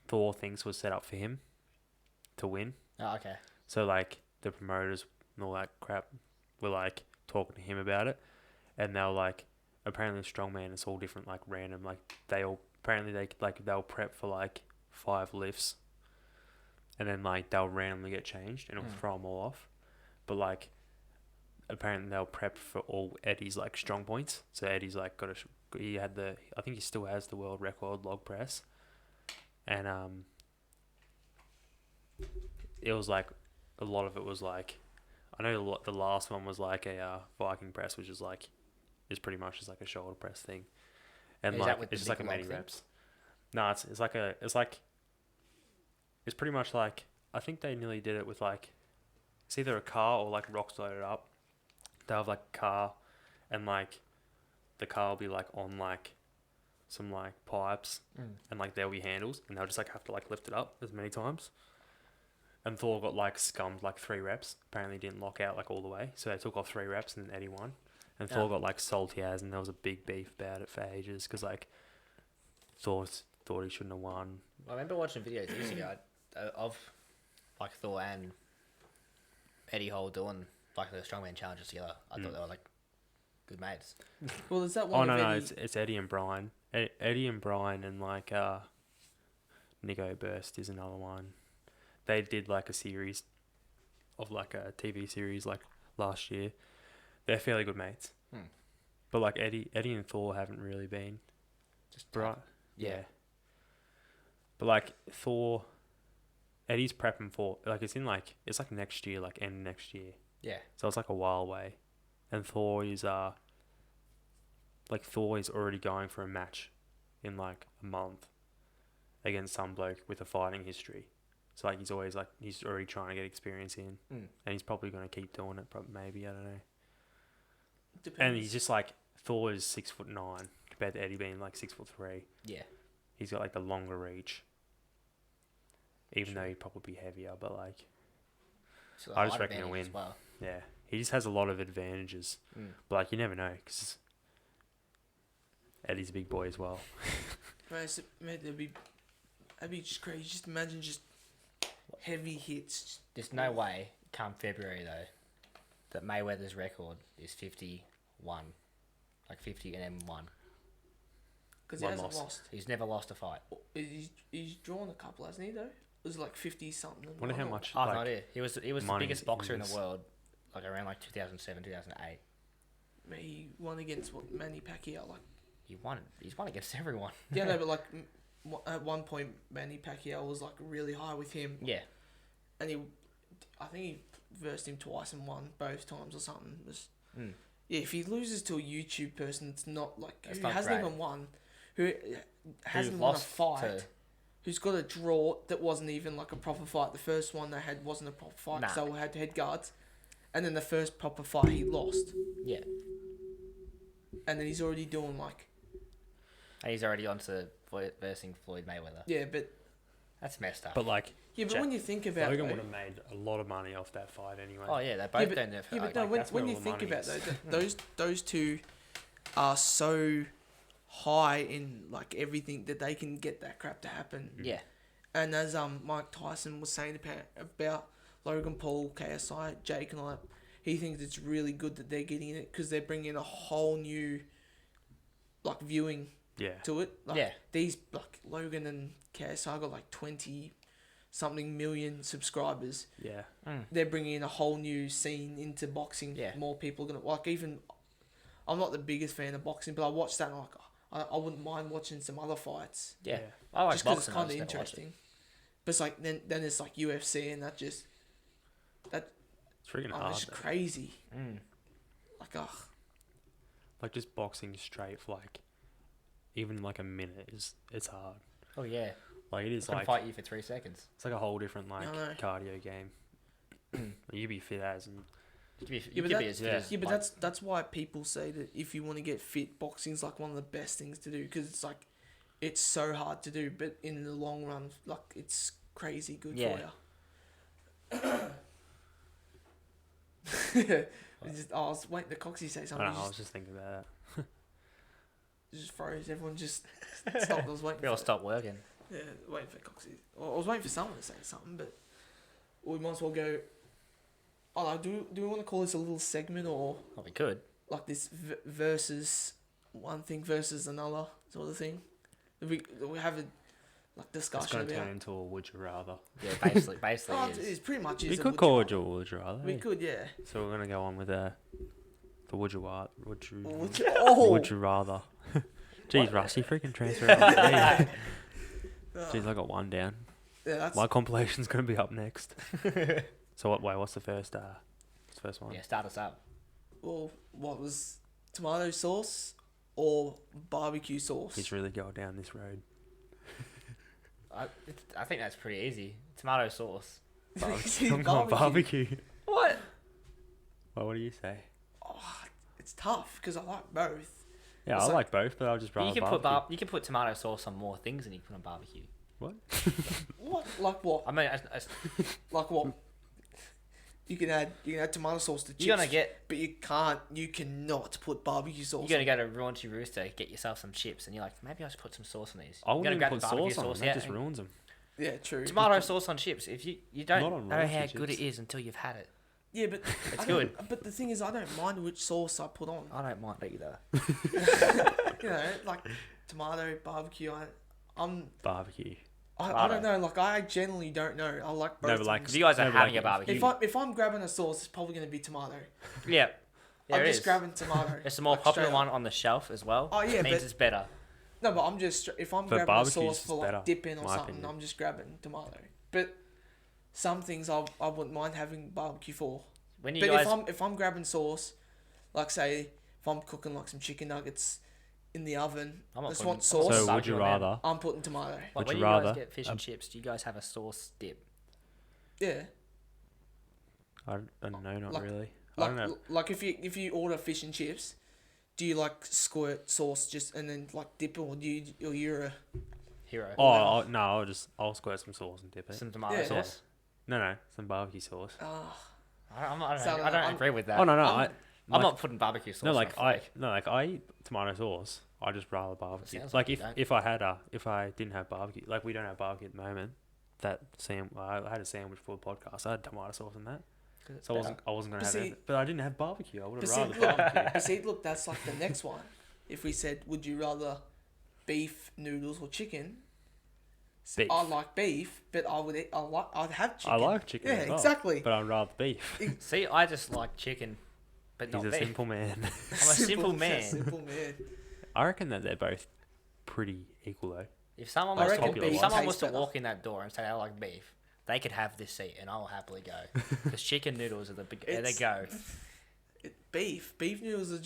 Thor thinks was set up for him to win. Oh, okay. So, like, the promoters and all that crap were, like, talking to him about it. And they were, like, apparently strongman is all different, like, random. Like, they'll prep for, like, 5 lifts. And then, like, they'll randomly get changed and it'll throw them all off. But, like, apparently they'll prep for all Eddie's, like, strong points. So, Eddie's, like, I think he still has the world record log press. And, it was, like, a lot of it was like, I know the last one was like a Viking press, which is like, is pretty much just like a shoulder press thing, and Is like that with it's the just like a big many log thing? reps. No, it's pretty much like, I think they nearly did it with like, it's either a car or like rocks loaded up. They have like a car, and like, the car will be like on like, some like pipes, and like there'll be handles, and they'll just like have to like lift it up as many times. And Thor got like scummed like 3 reps. Apparently didn't lock out like all the way. So they took off 3 reps and then Eddie won. And Thor got like salty as, and there was a big beef about it for ages because like Thor thought he shouldn't have won. I remember watching videos years ago of like Thor and Eddie Hall doing like the strongman challenges together. I thought they were like good mates. Well, is that Oh one no, of no, Eddie? it's Eddie and Brian. Eddie and Brian and like Nico Burst is another one. They did like a series of like a TV series like last year. They're fairly good mates. But like Eddie and Thor haven't really been. Just Right. Yeah. But like Thor, Eddie's prepping for like it's like next year, like end next year. Yeah. So it's like a while away. And Thor is already going for a match in like a month against some bloke with a fighting history. So like he's already trying to get experience in, and he's probably going to keep doing it. Probably maybe, I don't know. Depends. And he's just like, Thor is 6'9" compared to Eddie being like 6'3". Yeah. He's got like the longer reach, even though he'd probably be heavier. But like, So I just height reckon he'll advantage as win. well. Yeah, he just has a lot of advantages. But like you never know because Eddie's a big boy as well. Mate, that'd be just crazy. Just imagine just heavy hits. There's no way, come February though, that Mayweather's record is 51. Like 50 and then 1. Because he One hasn't loss. lost. He's never lost a fight. He's drawn a couple, hasn't he, though? It was like 50 something. Wonder how much I have no like idea. He was the money biggest boxer in is- the world, like around like 2007, 2008. Mate, he won against Manny Pacquiao. Like, He's won against everyone. yeah, no, but like at one point, Manny Pacquiao was like really high with him. Yeah. And I think he versed him twice and won both times or something. It was, yeah, if he loses to a YouTube person, it's not like That's who not hasn't great. even won, who hasn't Who won a lost fight, to- who's got a draw that wasn't even like a proper fight. The first one they had wasn't a proper fight because Nah. they all had head guards, and then the first proper fight he lost, Yeah. and then he's already doing like And he's already on to versing Floyd Mayweather. yeah, but That's messed up. But like when you think about Logan though, would have made a lot of money off that fight anyway. oh yeah, they yeah, both but, don't have. yeah, but like, no, like, when that's where you all the think money about is. though, those two are so high in like everything that they can get that crap to happen. yeah. And as Mike Tyson was saying about Logan Paul, KSI, Jake and all that, he thinks it's really good that they're getting it because they're bringing a whole new like viewing Yeah. to it. Like, Yeah. These like Logan and KSI got like 20 something million subscribers. Yeah. They're bringing in a whole new scene into boxing. Yeah. More people are gonna like. Even I'm not the biggest fan of boxing, but I watched that and I'm like, I wouldn't mind watching some other fights. Yeah. Yeah. I like just because it's boxing. kind of I just never watch it. interesting. But it's like then it's like UFC and that It's freaking hard. it's though. crazy. Mm. Like Like just boxing straight for like even like a minute it's hard. Oh yeah. Like it is I can like fight you for 3 seconds. it's like a whole different like I know. cardio game. You be fit as and You yeah, could but, be as good yeah. as, yeah, but like, that's why people say that if you want to get fit, boxing's like one of the best things to do because it's like it's so hard to do, but in the long run, like it's crazy good Yeah. for you. I was waiting to Coxie say I something. don't know, I He was just thinking about that. just froze. Everyone just stopped. I was waiting. we all for stopped working. Yeah, waiting for Coxie. I was waiting for someone to say something, but we might as well go. Oh, no, do we want to call this a little segment or Well, we could. like this versus one thing versus another sort of thing? We have a like It's discussion gonna turn about. into a would you rather. Yeah, basically Oh, it is. it's pretty much. We is a could would call you it a would you rather. We eh? could, yeah. So we're gonna go on with the would you rather. Oh, Would you rather? Jeez, Russ, you freaking transfer it on to me. Jeez, I got one down. yeah, that's My compilation's gonna be up next. So what's the first one? Yeah, start us up. well. What was tomato sauce or barbecue sauce? He's really going down this road. I think that's pretty easy. Tomato sauce. I'm going barbecue. What? Well, what do you say? Oh, it's tough because I like both. Yeah, It's I like- like both, but I'll just rather You can barbecue. put you can put tomato sauce on more things than you can put on barbecue. What? Like what? I mean, Like what? You can add tomato sauce to chips. you're gonna get But you cannot put barbecue sauce. you're gonna go to Raunchy Rooster, get yourself some chips, and you're like, maybe I should put some sauce on these. I You're wouldn't gonna even grab put the barbecue sauce on them. out That just and- ruins them. Yeah, true. Tomato sauce on chips. If you Not don't on know Raunchy how good chips. it is until you've had it. Yeah, but It's I don't- good. But the thing is, I don't mind which sauce I put on. I don't mind either. You know, like tomato, barbecue. I'm. Barbecue. I don't know. Like I generally don't know. I like both. No, but like- things. Because you guys are No, but having like, a barbecue. if I'm grabbing a sauce, it's probably gonna be tomato. Yeah, I'm it just is. grabbing tomato. It's the more like, popular straight one up. on the shelf as well. Oh, yeah, means but- it's better. No, but I'm just if I'm For grabbing a barbecues, sauce it's for like better, dipping or my something, opinion. I'm just grabbing tomato. But some things I wouldn't mind having barbecue for. When you But guys, if I'm grabbing sauce, like say if I'm cooking like some chicken nuggets in the oven, I'm not just putting- want I'm sauce. not So would barbecue you on them. rather? I'm putting tomato. like, would when you you guys rather- get fish and chips, do you guys have a sauce dip? Yeah. I don't know, not Like- really. I Like don't know. like if you order fish and chips, do you like squirt sauce just and then like dip it, or you're a Hero. Oh no, I'll squirt some sauce and dip it. Some tomato Yeah. sauce. No, some barbecue sauce. Oh, I don't agree with that. Oh no, I'm not putting barbecue sauce. no, on like a steak. I eat tomato sauce. I just rather barbecue. Sounds Like like you don't. if I didn't have barbecue, like we don't have barbecue at the moment. I had a sandwich for the podcast. I had tomato sauce in that, so I wasn't gonna But have see- it. But I didn't have barbecue. I would but have see, rather look, barbecue. but see, look, that's like the next one. If we said, would you rather beef noodles or chicken? Beef. I like beef, but I'd have chicken. I like chicken. Yeah, as well, exactly. But I'd rather beef. See, I just like chicken, but He's not a beef. simple man. I'm a simple man. Simple man. I reckon that they're both pretty equal though. If someone I was reckon to, beef if someone tastes was to better. walk in that door and say I like beef, they could have this seat and I'll happily go. Because chicken noodles are the big. There they It's- go. Beef noodles are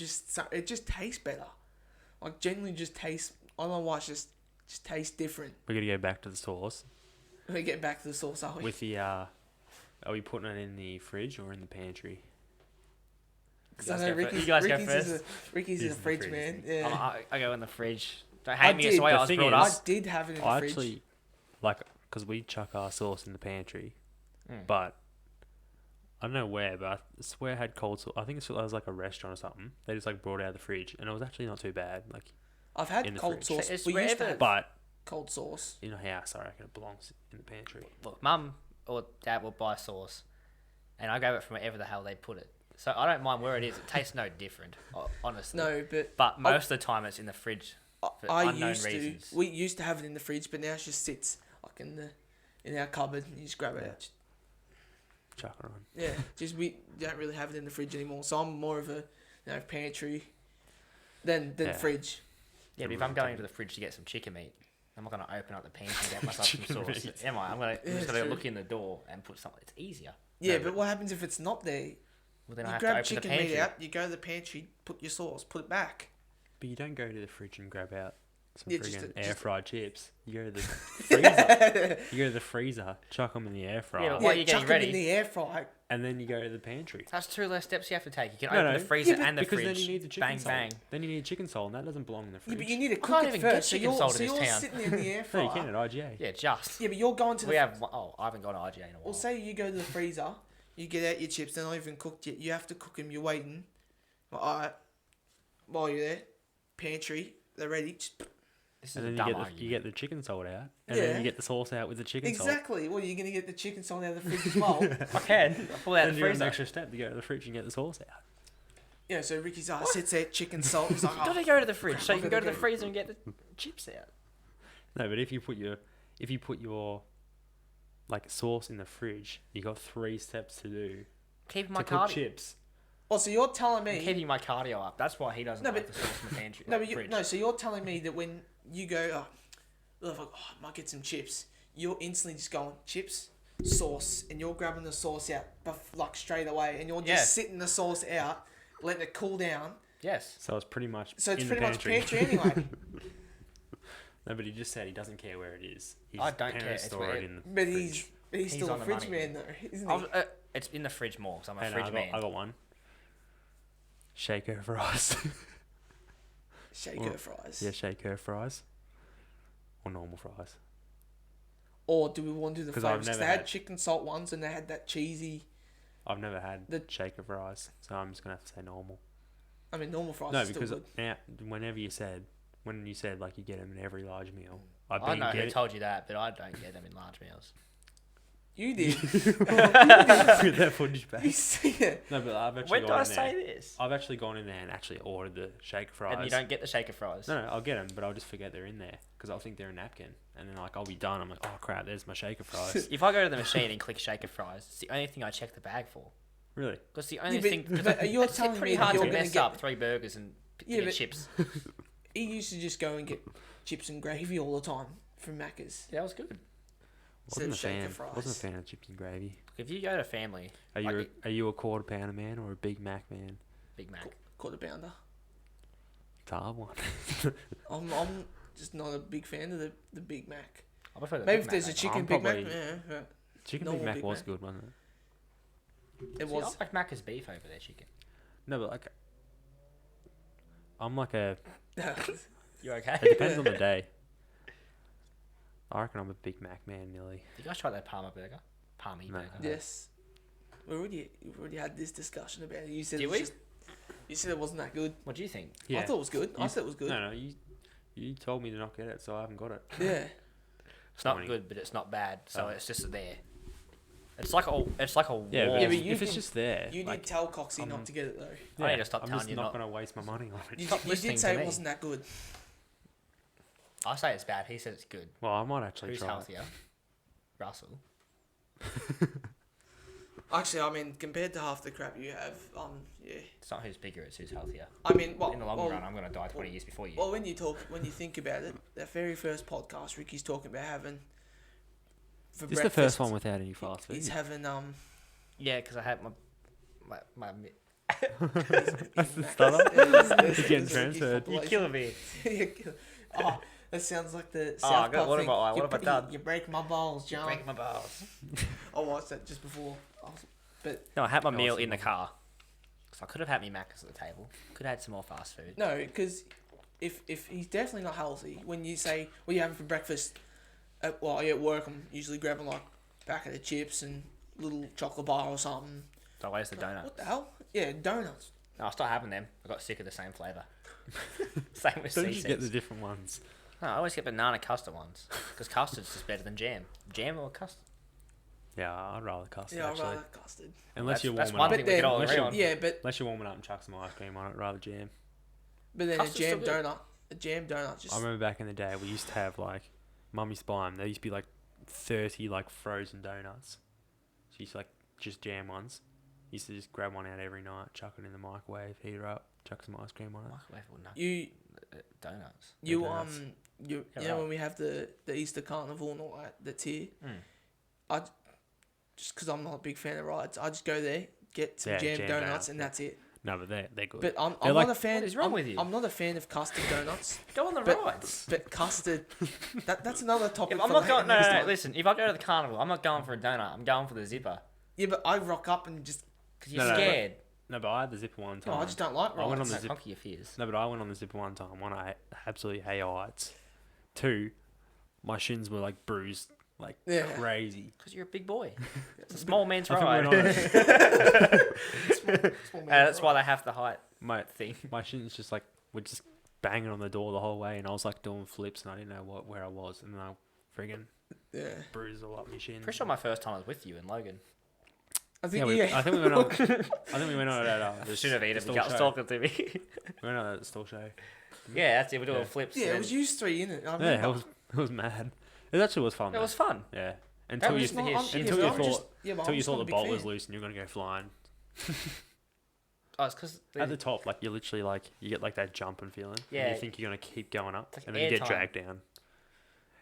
it just tastes better. Like genuinely just tastes. I don't know why, it just tastes different. We're gonna go back to the sauce We're getting back to the sauce, are we? with the. Are we putting it in the fridge or in the pantry? Because I know You guys go Ricky's first. Ricky's He's a in the fridge fridge, man. isn't Yeah. I go in the fridge. Don't I hate me. It's did. the way The I was thing brought is- up. I did have it in the I fridge. actually like because we chuck our sauce in the pantry, Mm. but I don't know where, but I swear I had cold sauce. I think it was like a restaurant or something. They just like brought it out of the fridge, and it was actually not too bad. Like I've in had the cold fridge. sauce. It's We used to wherever- have but cold sauce. in a house, I reckon it belongs in the pantry. Look, Mum or Dad will buy sauce, and I grab it from wherever the hell they put it. So I don't mind where it is. It tastes no different, honestly. No, but But most of the time, it's in the fridge. For I unknown used reasons. to. We used to have it in the fridge, but now it just sits like in our cupboard, and you just grab it Yeah. out. Chuck it on. Yeah, just we don't really have it in the fridge anymore. So I'm more of a pantry than Yeah. fridge. Yeah, but if I'm going to the fridge to get some chicken meat, I'm not going to open up the pantry and get myself some Chicken sauce. meat. Am I? I'm Yeah, just going to true. look in the door and put something. It's easier. Yeah, No, but what happens if it's not there? Well, then I You have to grab open the chicken pantry. meat out, you go to the pantry, put your sauce, put it back. But you don't go to the fridge and grab out some Yeah, just friggin' a- air just- fried chips. You go to the freezer. You go to the freezer, chuck them in the air fryer, Yeah, but Yeah, While you're chuck getting 'em ready- in the air fry. and then you go to the pantry. That's 2 less steps you have to take. You can No, open no. the freezer Yeah, but and the Because fridge. then you need the chicken bang, salt. bang. Then you need chicken salt, and that doesn't belong in the Yeah, fridge. but you need to can't cook it even get first. So chicken you're, salt so in this you're town. sitting in the air No, fryer. you can at IGA. Yeah, just. Yeah, but you're going to the. We have. Oh, I haven't gone to IGA in a while. Well, say you go to the freezer, you get out your chips. They're not even cooked yet. You have to cook them. You're waiting. Well, alright. While you're there, pantry, they're ready. This is And a then dumb you argument. get the chicken salt out, and Yeah. then you get the sauce out with the chicken salt. Exactly. Well, you're gonna get the chicken salt out of the fridge as well. I can. I pull out Then the you have an freezer. extra step to go to the fridge and get the sauce out. Yeah. So Ricky's sits there, chicken salt. He's like, You gotta oh, go to the fridge so you I'm can go to gonna the go- freezer and get the chips out. No, but if you put your like sauce in the fridge, you got 3 steps to do Keeping my to cook cardio. chips. oh, so you're telling me? Keeping my cardio up. That's why he doesn't No, like but- the sauce in the pantry. No, like but fridge. no. So you're telling me that when you go, I might get some chips. You're instantly just going chips, sauce, and you're grabbing the sauce out, like straight away, and you're just Yeah. sitting the sauce out, letting it cool down. Yes. So it's pretty much So it's in pretty the much pantry. pantry anyway. No, but he just said he doesn't care where it is. His I don't care, parents it's store where it it- in the But fridge. he's He's still a on the fridge money. man though, isn't he? It's in the fridge more, so I'm a Hey, no, fridge I man. got one. Shaker fries. Shaker fries. Yeah, shaker fries. Or normal fries. Or do we want to do the 'Cause I've flavors? 'Cause never they had had- chicken salt ones, and they had that cheesy. I've never had The- shaker fries, so I'm just gonna have to say normal. I mean, normal fries. No, are still because good. now when you said like you get them in every large meal, I bet know you who get it told you that, but I don't get them in large meals. You did. with that footage back. You see it. No, but I've actually When did gone I in there. say this? I've actually gone in there and actually ordered the shaker fries. And you don't get the shaker fries. No, I'll get them, but I'll just forget they're in there because I'll think they're a napkin, and then like I'll be done. I'm like, oh crap, there's my shaker fries. If I go to the machine and click shaker fries, it's the only thing I check the bag for. Really? Because the only Yeah, but- thing. but you're it's telling pretty me that hard you're to gonna mess get- up 3 burgers and Yeah, get but- chips. He used to just go and get chips and gravy all the time from Macca's. Yeah, that was good. Instead Wasn't a of shaker fan. fries. Wasn't a fan of chips and gravy. If you go to family, Are Like you it- are you a quarter pounder man or a Big Mac man? Big Mac. Quarter pounder. It's a hard one. I'm just not a big fan of the Big Mac. I prefer the Maybe Big if there's a Mac, mate. chicken I'm Big Mac, probably- yeah. Chicken Normal Big Mac Big was Mac. good, wasn't it? It See, was. I like Macca's beef over their chicken. No, but like, I'm like a. You okay? It depends on the day. I reckon I'm a Big Mac man, nearly. You guys try that Parma burger? Palmy No. burger. Yes. We've already had this discussion about it. You said Did it we? was you said it wasn't that good. What do you think? Yeah. I thought it was good. I said it was good. No, you told me to not get it, so I haven't got it. Yeah. It's not Funny. good, but it's not bad. So Oh. it's just there. It's like a wall. Yeah, but Yeah, but you if it's did- just there, You like, did tell Coxie not to get it though. I need to stop I'm telling just you not not. going to waste my money on it. Stop You listening did say to it me. wasn't that good. I say it's bad. He says it's good. Well, I might actually Who's try it. healthier? Russell. Actually, I mean, compared to half the crap you have, yeah. It's not who's bigger. It's who's healthier. I mean, well, In the long well, run, I'm gonna die 20 years before you. well, when you think about it, that very first podcast, Ricky's talking about having for This is breakfast. the first one without any fast food. He's having Yeah, because I had my That's the stutter. It's He's getting transferred. You're killing me. Oh, that sounds like the Oh, South God, Park what thing. have I You done? You break my balls, John. Break my balls. I watched that just before. But No, I had my No, meal it's in the not. car. So I could have had me Macca's at the table. Could have had some more fast food. no, because if he's definitely not healthy, when you say, what are you having for breakfast? At work, I'm usually grabbing like a packet of chips and little chocolate bar or something. So where's the donut? What the hell? Yeah, donuts. No, I stopped having them. I got sick of the same flavour. Same with Don't you C6. get the different ones? No, I always get banana custard ones. Because custard's just better than jam. Jam or custard? Yeah, I'd rather custard Yeah, I'd actually. rather custard. Unless you're That's warming one up. thing we could all Unless agree you- on. Yeah, but Unless you're warming up and chuck some ice cream on it, rather jam. then Custard's a jam still good. donut. A jam donut just. I remember back in the day, we used to have like Mummy's Blime. There used to be like 30 like frozen donuts. She used to like just jam ones. Used to just grab one out every night, chuck it in the microwave, heat her up, chuck some ice cream on it. Microwave or nut- You donuts. you donuts. you Yeah, you know right. when we have the Easter carnival and all that that's here. Mm. I just because I'm not a big fan of rides, I just go there, get some Yeah, jam jam donuts, donuts, and yeah. that's it. No, but they're good. But I'm They're like- not a fan. What is wrong I'm, with you? I'm not a fan of custard donuts. Go on the But- rides. But custard, that's another topic. If I'm for not later going. No, next no, no, time. listen. If I go to the carnival, I'm not going for a donut. I'm going for the zipper. Yeah, but I rock up and just. Because you're No, no, scared. no, but I had the zipper one No, time. I just don't like I went on rides. the No, zip- conquer your fears. No, but I went on the zipper one time. One, I absolutely hate heights. Two, my shins were like bruised like Yeah. crazy. Because you're a big boy. It's a small man's I think we ride. went on it. Small man That's why ride. they have the height my thing. my shins just like were just banging on the door the whole way, and I was like doing flips, and I didn't know where I was, and then I friggin' Yeah, bruised all up my shins. Pretty sure my first time was with you and Logan. I Yeah, think I think we went on. I think we went on it at I should have eaten the because stall was show. talking to me. We went on it at the stall show. Yeah, that's it. We're doing Yeah. flips. Yeah, and it was you three in it. I Yeah, remember. it was mad. It actually was fun. It was fun. though. Yeah, That until was you just to hear shit. until but you I'm thought just- yeah, but until I'm you just thought not the a big bolt was fan. loose and you're gonna go flying. Oh, it's because At the top, like you literally like you get like that jumping feeling. And Yeah. you think you're gonna keep going up, It's like and then you get airtime. dragged down.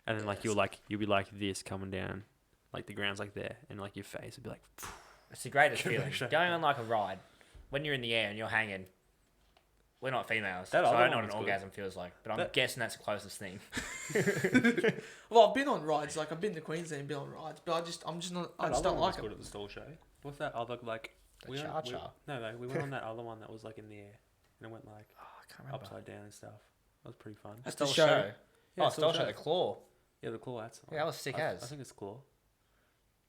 And then like you'll be like this coming down, like the ground's like there, and like your face would be like. it's the greatest Go feeling. back straight Going on like a ride, when you're in the air and you're hanging. We're not females, That so other I don't know one what an was good. orgasm feels like. But I'm That- guessing that's the closest thing. Well, I've been on rides. Like I've been to Queensland and been on rides, but I'm just not. I just don't like good it. at the stall show. What's that other like? The went- cha-cha. No, we went on that other one that was like in the air, and it went like Oh, I can't remember. upside down and stuff. That was pretty fun. That's Stole the show. show. Yeah, Oh, Stole Stole show. The claw. Yeah, the claw. That's Yeah, that was sick I as. think it's claw.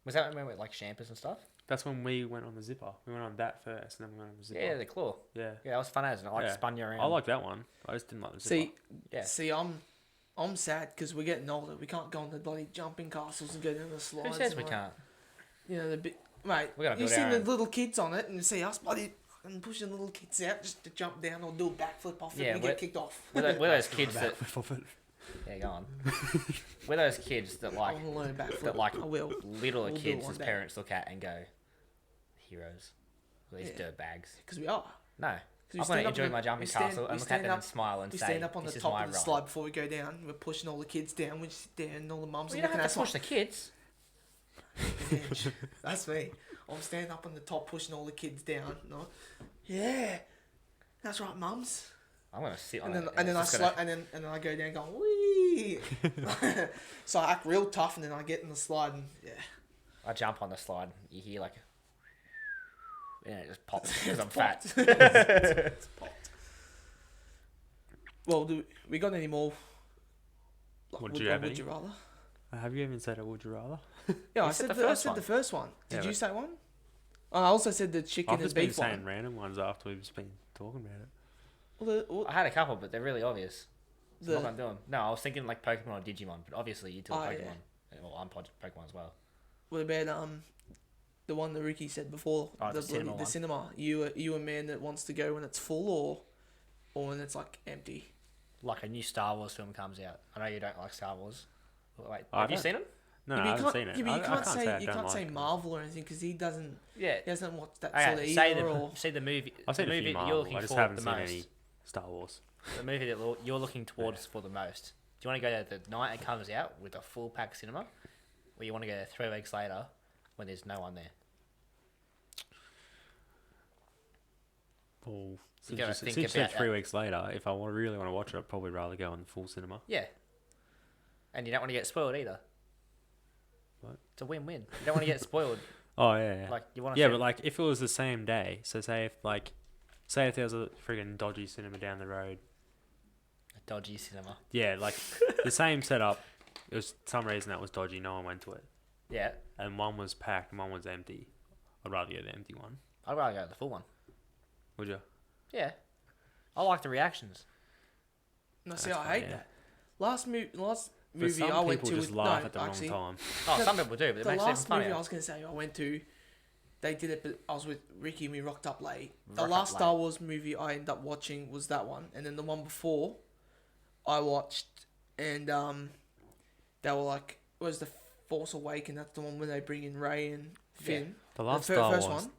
Was that when we went like Champers and stuff? That's when we went on the zipper. We went on that first, and then we went on the zipper. Yeah, the claw. Yeah. Yeah, that was fun as. And I like Yeah. spun you around. I like that one. I just didn't like the zipper. Yeah. See, I'm sad because we're getting older. We can't go on the bloody jumping castles and go down the slides. Who says and we like- can't? You know the bit, mate. We gotta You build see our the own. little kids on it, and you see us bloody fucking pushing little kids out just to jump down or do a backflip off it, Yeah, and we get kicked off. We're those kids that. Off it. Yeah, go on. We're those kids that I like want to learn backflip. that like I will. littler We'll do it kids one as day. parents look at and go, heroes. These Yeah. dirt bags. Because we are. No. we I'm going stand to up enjoy on the- my jumping we stand- castle we and look at stand them up- and smile and We say, stand up on this the is top my of the ride. slide before we go down. We're pushing all the kids down. We sit there and all the mums Well, are you don't looking have at to us push the kids. like, that's me. I'm standing up on the top pushing all the kids down. No, yeah, that's right, mums. I'm going to sit on And it. then and then I it's just slide gonna- and then I go down going wee. So I act real tough and then I get in the slide and yeah. I jump on the slide. You hear like, yeah, it just pops because I'm popped. fat. It's popped. Well, do we got any more? Like, Would you have would any? you rather? Have you even said a would you rather? Yeah, You I said said the the first I said the first one. Did Yeah, you but- say one? I also said the chicken I've and just been beef saying one. random ones after we've just been talking about it. I had a couple, but they're really obvious. So I'm The- not gonna do them. No, I was thinking like Pokemon or Digimon, but obviously you took Oh, Pokemon. yeah. Well, I'm Pokemon as well. What about the one that Ricky said before? Oh, the bloody- cinema one. cinema. You a man that wants to go when it's full or when it's like empty? Like a new Star Wars film comes out. I know you don't like Star Wars. Wait, I have you don't- seen them? No, Yeah, I but you haven't can't- seen it. Yeah, but I you can't say I you don't can't like say them. Marvel or anything because he Yeah. doesn't watch that Okay, sort of say either. the Or say the movie. I've seen the a movie few that you're Marvel. looking I just for haven't the seen most. any Star Wars. The movie that you're looking towards for the most. Do you want to go to the night it comes out with a full pack cinema, or you want to go 3 weeks later when there's no one there? Well, since gotta you, think since you said about 3 that. weeks later, if I really want to watch it, I'd probably rather go in the full cinema. Yeah. And you don't want to get spoiled either. What? It's a win-win. You don't want to get spoiled. Oh yeah, yeah. Like you want to. Yeah, but like if it was the same day, so say if there was a friggin' dodgy cinema down the road, a dodgy cinema. yeah, like the same setup, it was some reason that was dodgy, no one went to it, Yeah. and one was packed and one was empty. I'd rather go the empty one. I'd rather go to the full one. Would you? Yeah. I like the reactions. no, see, That's I fine, hate yeah. that. Last movie But movie some I went people to just was laugh no, at the actually, wrong time. Oh, The- some people do, but it The makes it even last movie funnier. I was gonna say I went to, they did it, but I was with Ricky and we rocked up late. The Rock last up Star late. Wars movie I ended up watching was that one, and then the one before, I watched, and they were like, it was the Force Awakens. That's the one where they bring in Rey and Finn. The last the Star first Wars. one,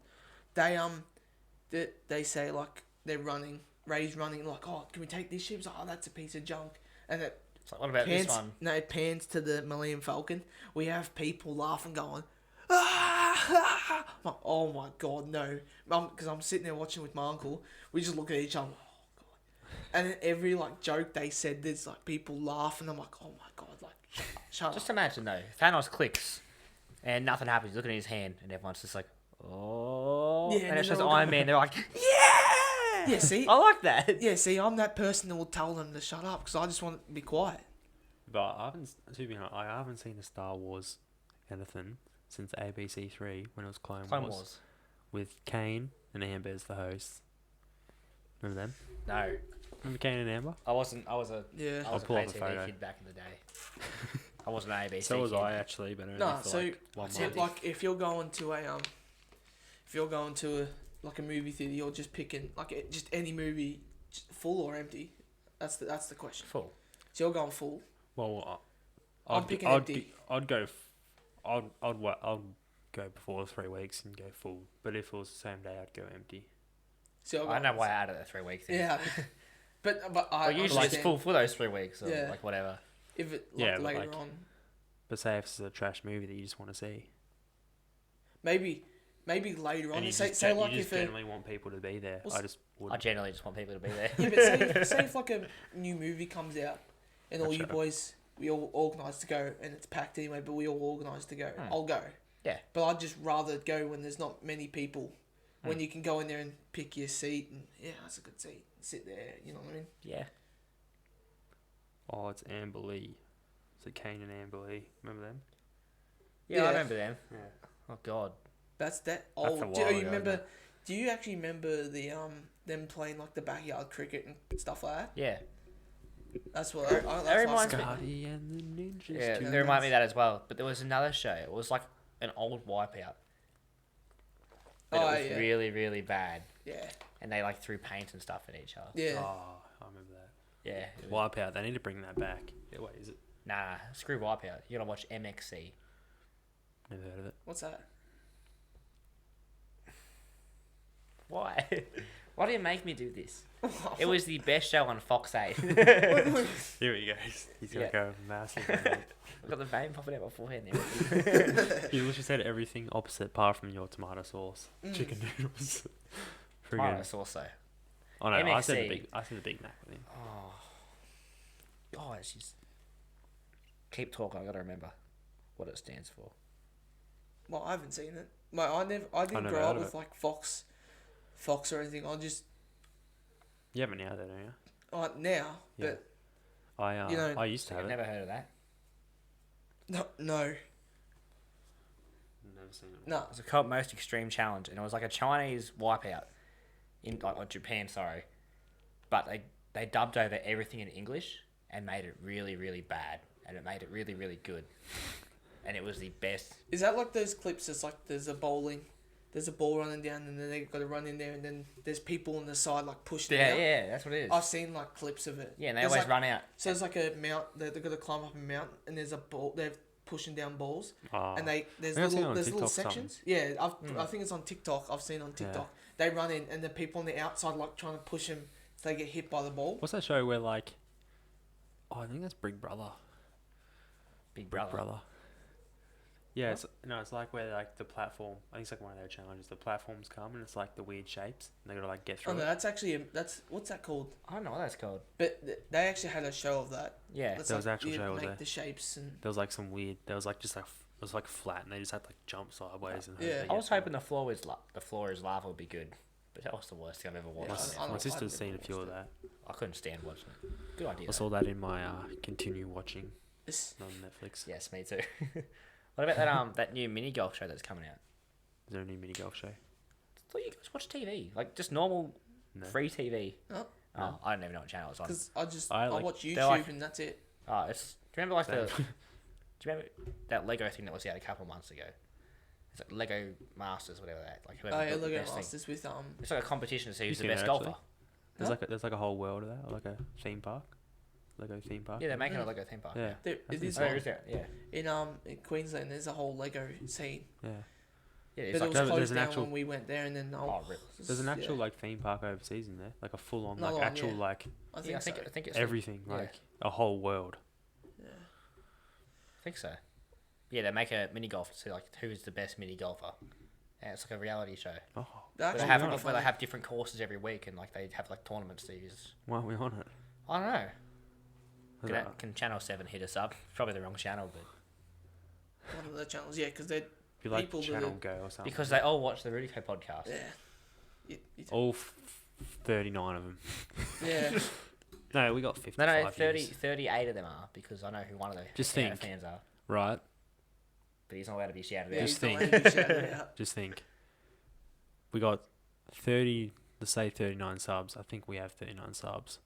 they say like they're running. Rey's running like, oh, can we take this ship? It's like, oh, that's a piece of junk, and it It's like, what about pans. this one? No, it pans to the Millennium Falcon. We have people laughing, going, ah! I'm like, oh my god, no! Because I'm sitting there watching with my uncle. We just look at each other. Oh god! And then every like joke they said, there's like people laughing. I'm like, oh my god, like shut Just up. imagine though, Thanos clicks, and nothing happens. Look at his hand, and everyone's just like, oh. Yeah, and it's they're just all Iron going, Man. They're like, Yeah, see, I like that. yeah, see, I'm that person that will tell them to shut up because I just want to be quiet. But I haven't, to be honest, I haven't seen a Star Wars anything since ABC3 when it was Clone Wars. With Kane and Amber as the hosts. Remember them? No, Remember Kane and Amber? I wasn't. I was a. Yeah. I was a pull up pay the TV photo. kid back in the day. I wasn't an ABC. So was kid. I actually, but only No, for so like 1 see, month. like if you're going to a movie theater, you're just picking like just any movie, just full or empty. That's the question. Full. So you're going full. Well, I'm picking empty. I'd go before 3 weeks and go full. But if it was the same day, I'd go empty. So you're I going, know why I added a 3 week thing. Yeah, but I But usually it's understand full for those 3 weeks, or Yeah. like whatever. if it Yeah, but, later like, on. But say if it's a trash movie that you just want to see. Maybe later on. And you Say just, say you like just if a generally want people to be there. Well, I just would. I generally just want people to be there. yeah, but say if like a new movie comes out and all you Gotcha. boys we all organise to go and it's packed anyway, but we all organise to go. I'll go. Yeah. But I'd just rather go when there's not many people. When you can go in there and pick your seat and yeah, that's a good seat. Sit there, you know what I mean? Yeah. Oh, it's Amber Lee. Is it Kane and Amber Lee? Remember them? Yeah, Yeah. I remember them. Yeah. Oh God. That's that That's a old. Do while you ago, remember? isn't Do you actually remember the them playing like the backyard cricket and stuff like that? Yeah. That's what. That reminds me- Scotty and the Ninjas. Yeah, too. they remind me of that as well. But there was another show. It was like an old Wipeout. But Oh, it was yeah. really, really bad. Yeah. And they like threw paint and stuff at each other. Yeah. Oh, I remember that. Yeah. it was- Wipeout. They need to bring that back. Yeah, wait, is it? Nah, screw Wipeout. You gotta watch MXC. Never heard of it. What's that? Why? Why do you make me do this? It was the best show on Fox 8. Here he goes. He's gonna Yeah. go massive. on it. I've got the vein popping out my forehead now. You literally said everything opposite apart from your tomato sauce. Chicken noodles. Tomato Friggin'. sauce though. Oh no, I said MXC. the Big Mac with him. Oh, it's just... Keep talking, I gotta remember what it stands for. Well, I haven't seen it. I didn't never grow heard up of with it. like Fox or anything. I just You haven't now, though, don't you? now, Yeah. but I You know- I used to have I've it. never heard of that. No. Never seen it. No. It was called Most Extreme Challenge, and it was like a Chinese wipeout in like Japan, sorry, but they dubbed over everything in English and made it really, really bad, and it made it really, really good, and it was the best. Is that like those clips? It's like there's a ball running down, and then they got to run in there, and then there's people on the side like pushing it out. Yeah, that's what it is. I've seen like clips of it. Yeah, and they There's always like, run out. So there's like a mount. They've got to climb up a mountain, and there's a ball. They're pushing down balls, and there's I think I've seen it on little TikTok sections. Yeah, I think it's on TikTok. I've seen on TikTok. They run in, and the people on the outside like trying to push them so they get hit by the ball. What's that show where like? Oh, I think that's Big Brother. Big Brother. Yeah, it's like where like the platform. I think it's like one of their challenges. The platforms come and it's like the weird shapes. And they gotta like get through. Oh no, it. that's actually what's that called? I don't know what that's called. But they actually had a show of that. Yeah, That's there was like, actual show make there. the shapes and. There was like some weird. There was like just like it was like flat, and they just had to like jump sideways. And Yeah. I was hoping the floor is lava would be good, but that was the worst thing I've ever watched. Yeah, My sister's I've seen a never few of watched that. I couldn't stand watching it. Good idea. I saw that in my continue watching It's, on Netflix. Yes, me too. What about that that new mini golf show that's coming out? Is there a new mini golf show? I thought you guys watch TV, like just normal No. free TV. No. Oh, I don't even know what channel it's on. because I I like- watch they're YouTube like- and that's it. Oh, it's. Do you remember like Same. do you remember that Lego thing that was out a couple of months ago? It's like Lego Masters, whatever that. Like whoever Oh yeah, built the Lego best thing. Masters with It's like a competition to see who's the seen best it, golfer. actually? Huh? There's like a whole world of that, like a theme park, Lego theme park. Yeah, they're making Mm. a Lego theme park. Yeah. There, it is Oh, one. is there? Yeah. In Queensland. There's a whole Lego scene, Yeah. Yeah, but it's it like was there's closed an down actual- when we went there, and then rip. There's an actual yeah. like theme park overseas in there, like a full on Another like one, actual yeah. like I think Yeah, I so. think it's everything, yeah. like a whole world. Yeah. I think so. Yeah, they make a mini golf to see like who's the best mini golfer, and it's like a reality show. Oh, That Where actually they have would be where funny. they have different courses every week, and like they have like tournaments to use. why aren't we on it? I don't know. Is Can, that- can Channel 7 hit us up? Probably the wrong channel, but One of the channels, yeah, because they're Be like people that Channel are- Go or something. because they all watch the Rudico podcast. yeah. All 39 of them. Yeah. No, we got 55 No, 30, views. 38 of them are, because I know who one of the Just Canada think. fans are, Right. but he's not allowed to be shouted Yeah, out. Just he's not think. allowed to be shouted out. Just think. We got 30, let's say 39 subs. I think we have 39 subs.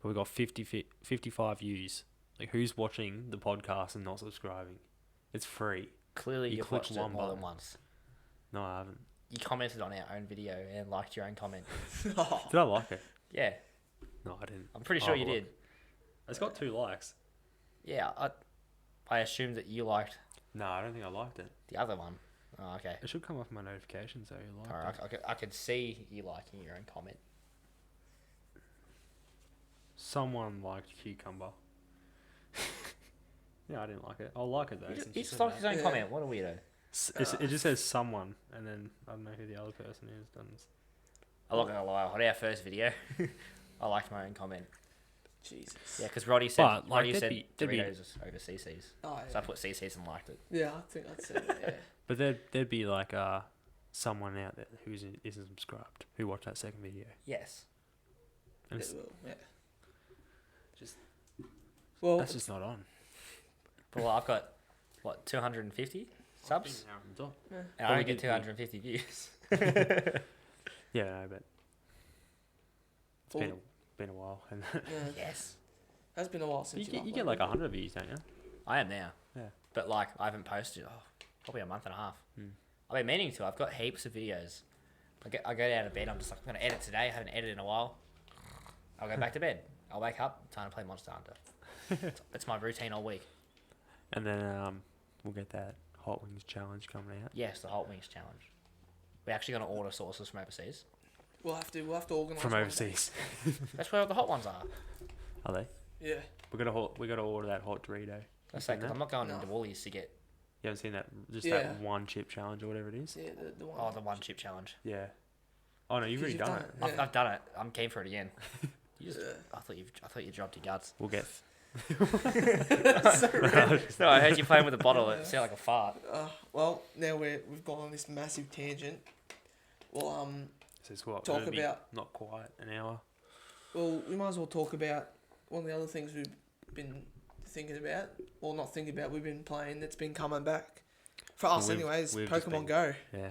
But we got 55 views. Like, who's watching the podcast and not subscribing? It's free. Clearly, You you've click watched it one more than button. once. No, I haven't. You commented on our own video and liked your own comment. Oh, Did I like it? Yeah, No, I didn't. I'm pretty I'll sure have you a look. did. It's got 2 likes. Yeah, I assumed that you liked No, I don't think I liked it. the other one. Oh, okay. It should come off my notifications, so you liked Alright, it. I could see you liking your own comment. Someone liked Cucumber. Yeah, I didn't like it. I'll like it, though. since He you just said liked his that. own Yeah. comment. What a weirdo. It just says someone, and then I don't know who the other person is. I'm not gonna lie. On our first video, I liked my own comment. Jesus. Yeah, because Roddy said But, like, Roddy said there'd be- Doritos over CC's, Oh, so I yeah. put CC's and liked it. Yeah, I think I'd say that, yeah. But there'd be like someone out there who isn't subscribed who watched that second video. Yes. And It it's, will, yeah. Just- Well, that's just not on. But well, I've got what 250 subs, and I Probably only get did- 250 views. Yeah, no, but it's Well- been a while, and yeah, Yes, has been a while since you get like 100 views, don't you? I am now. Yeah. But like, I haven't posted probably a month and a half. Hmm. I've been meaning to. I've got heaps of videos. I go out of bed. I'm just like, I'm gonna edit today. I haven't edited in a while. I'll go back to bed. I'll wake up. Time to play Monster Hunter. It's my routine all week. And then we'll get that Hot Wings challenge coming out. Yes, the Hot Wings challenge. We're actually gonna order sauces from overseas. We'll have to organise From one day. overseas. That's where all the hot ones are. Are they? Yeah. We gotta order that hot Dorito. That's seen like, 'cause that? I'm not going No. into Woolies to get You haven't seen that? Just Yeah. that one chip challenge or whatever it is. Yeah, the one. the one chip challenge. Yeah. Oh no, you've already Because done you've it. done I've done it. I'm keen for it again. You just, Yeah. I thought you dropped your guts. We'll get. No, I heard you playing with a bottle. It sounded like a fart. Well, now we've gone on this massive tangent. Well, So it's what? Talk gonna be about- not quite an hour. we might as well talk about one of the other things we've been thinking about, or not thinking about, we've been playing that's been coming back. For us, We've- anyways, we've just Pokemon been- Go. Yeah.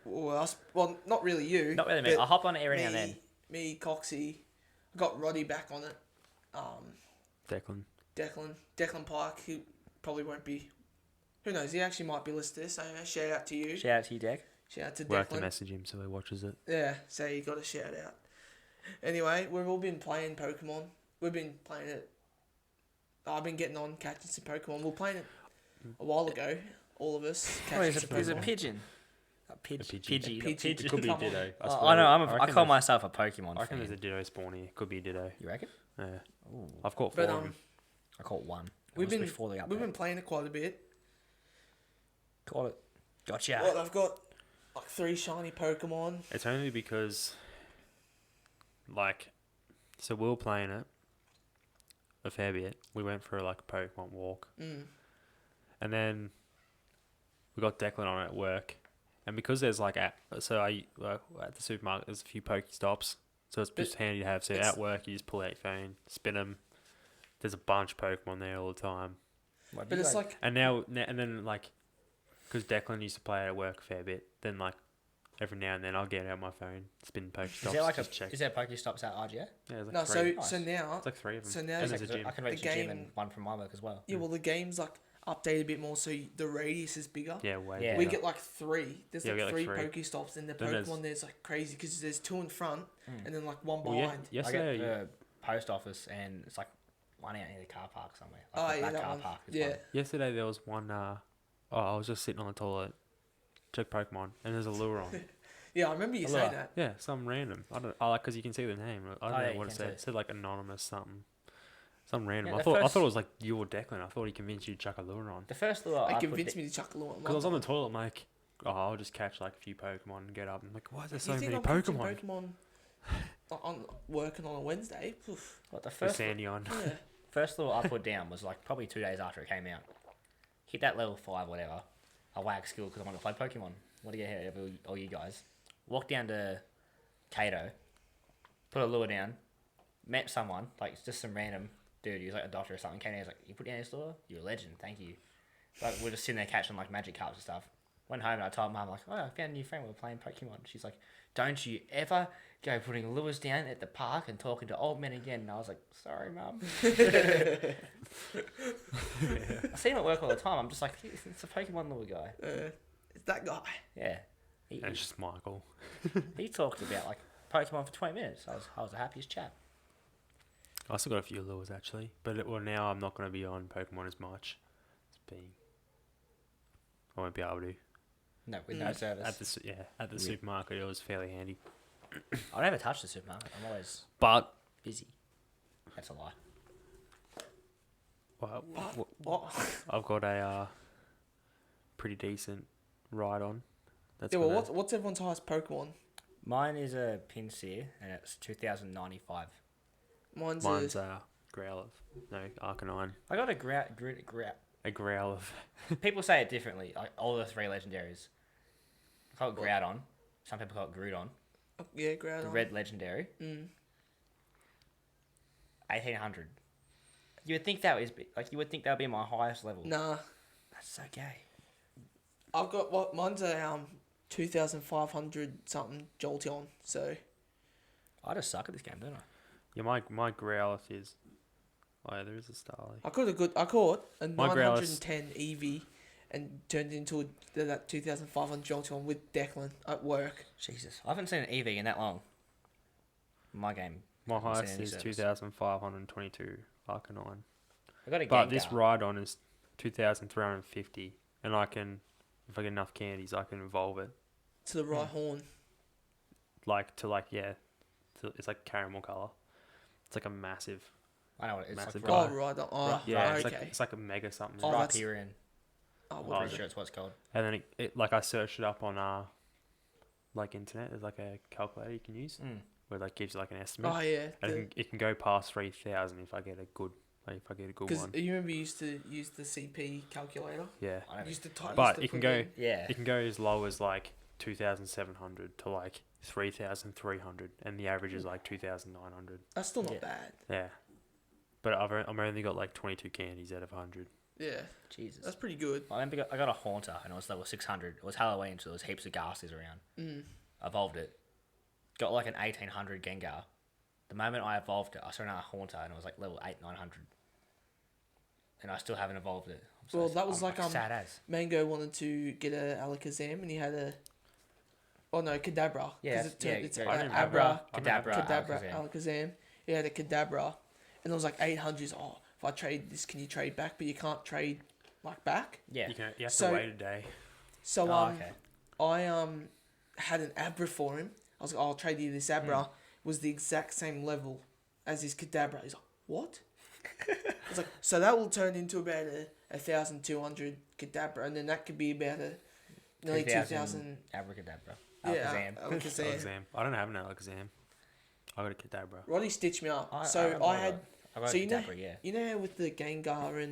Well, not really you. Not really me. but I'll hop on it every now and then. Me, Coxie, I got Rody back on it. Declan Pike, who probably won't be. Who knows? He actually might be listed. So shout out to you. Shout out to you, Deck. Shout out to We'll have to Declan. message him so he watches it. Yeah, so you got a shout out. Anyway, we've all been playing Pokemon. We've been playing it. I've been getting on catching some Pokemon. We were playing it a while ago. All of us catching some There's a Pokemon. pigeon. A Pidgey. Pidgey. Pidgey. It could be a Come on. Ditto. I know. I reckon call there's- myself a Pokemon I reckon fan. there's a Ditto spawn here. Could be a Ditto. You reckon? Yeah. Ooh. I've caught But, 4 of them. I caught one. It We've was been before the update. we've been playing it quite a bit. Caught it. Gotcha. Well, I've got like 3 shiny Pokemon. It's only because, like, so we were playing it a fair bit. We went for like a Pokemon walk. And then we got Declan on at work. And because there's like, at the supermarket, there's a few Pokestops. So it's just handy to have. So it's- at work, you just pull out your phone, spin them. There's a bunch of Pokemon there all the time. But it's like And and then like, because Declan used to play it at work a fair bit, then like every now and then I'll get out my phone, spin Pokestops, Is there like just check. is there Pokestops at RGA? Yeah, there's like no. 3. So Nice. now It's like 3 of them. so now and it's there's a gym. I can reach The the gym game- and one from my work as well. yeah, well the game's like updated a bit more, so the radius is bigger. Yeah, way Yeah. We bigger. get like 3. There's Yeah, like we get, 3 like, 3. Pokestops, and the Then there's- Pokemon there's like crazy because there's 2 in front and then like 1 Well, yeah, behind. I yesterday, get the post office and it's like one out near the car park somewhere. Oh, Like yeah, that that car one. park. Is Yeah. one. yesterday there was one. I was just sitting on the toilet, check Pokemon, and there's a lure on. Yeah, I remember you Hello. saying that. Yeah, some random. I like because you can see the name. I don't yeah, know you what it can said. see. It said like anonymous something. Some random. Yeah, I the thought first- it was like you or Declan. I thought he convinced you to chuck a lure on. The first lure It I convinced me to chuck a little. Because I was on the toilet, I'm like, oh, I'll just catch like a few Pokemon and get up. I'm like, why is there so you think many I'm catching Pokemon? Pokemon on working on a Wednesday? Oof. What the With first Sandy on. Yeah. first lure I put down was like probably 2 days after it came out. Hit that level 5, whatever. I wag skill because I want to play Pokemon. What do you hear, all you guys? Walked down to Kato, put a lure down, met someone, like just some random dude. He was like a doctor or something. Came in, he was like, "You put down this lure? You're a legend. Thank you." Like we're just sitting there catching like magic carps and stuff. Went home and I told Mum like, "Oh, I found a new friend. We're playing Pokemon." She's like, "Don't you ever go putting lures down at the park and talking to old men again." And I was like, "Sorry, Mum." I see him at work all the time. I'm just like, it's a Pokemon lure guy. It's that guy. Yeah. He, And it's just Michael. he talked about like Pokemon for 20 minutes. I was the happiest chap. I still got a few lures actually, but now I'm not going to be on Pokemon as much. I won't be able to. No, with no service. At the supermarket it was fairly handy. I never touch the supermarket. I'm always But busy. That's a lie. well, What? I've got a pretty decent ride on. That's Yeah, well, gonna- what's everyone's highest Pokemon? Mine is a Pinsir and it's 2095. Mine's Mine's Growlithe. No, Arcanine. I got a A Growlithe. People say it differently. Like all the 3 legendaries. I call it Groudon. Some people call it Groudon. yeah, Groudon. The red legendary. 1800. You would think that would be my highest level. Nah, That's so gay. I've got mine's a 2,500 something Jolteon. So I just suck at this game, don't I? Yeah, my Growlithe is. Oh, yeah, there is a Starly. I caught a My 910 EV and turned into that 2,500 Jolteon with Declan at work. Jesus, I haven't seen an EV in that long. My game. My haven't seen highest any is service. 2,522 Arcanine. I got a But Gengar. this ride on is 2,350, and I can, if I get enough candies, I can evolve it To the right horn. it's like caramel color. It's like a massive. I know what it is. Massive It's guy. like Oh, right. Oh, Yeah, okay. it's like a mega something. Oh, that's- Rhyperior. Oh, I'm well, pretty sure it's what it's called. And then it like I searched it up on like internet. There's like a calculator you can use where like gives you like an estimate. oh yeah. And it can go past 3,000 if I get a good Because one. you remember you used to use the CP calculator? Yeah. I don't Used to type. But used to it can put go in- Yeah. it can go as low as like 2,700 to like 3,300, and the average is like 2,900. That's still not Yeah. bad. Yeah. But I'm only got like 22 candies out of 100. Yeah, Jesus. that's pretty good. I remember I got a Haunter and it was level 600. It was Halloween, so there was heaps of Ghasties around. Evolved it. Got like an 1800 Gengar. The moment I evolved it, I saw another Haunter and it was like level 900. And I still haven't evolved it. Well, that was like sad as. Mango wanted to get a Alakazam and he had a... Oh no, Kadabra. Yeah, it's I didn't Abra, remember. Kadabra, Alakazam. He had a Kadabra. And it was like 800s. Oh, if I trade this, can you trade back? But you can't trade like back. Yeah. You have So- to wait a day. So Okay. I had an Abra for him. I was like, I'll trade you this Abra. It was the exact same level as his Kadabra. He's like, what? I was like, so that will turn into about a 1,200 Kadabra, and then that could be about a nearly 2,000. Abracadabra. Yeah, Alakazam. Alakazam. Alakazam. I don't have an Alakazam. I got a Kadabra. Roddy stitched me up. I had, got so a you know, Kadabra, yeah. you know how with the Gengar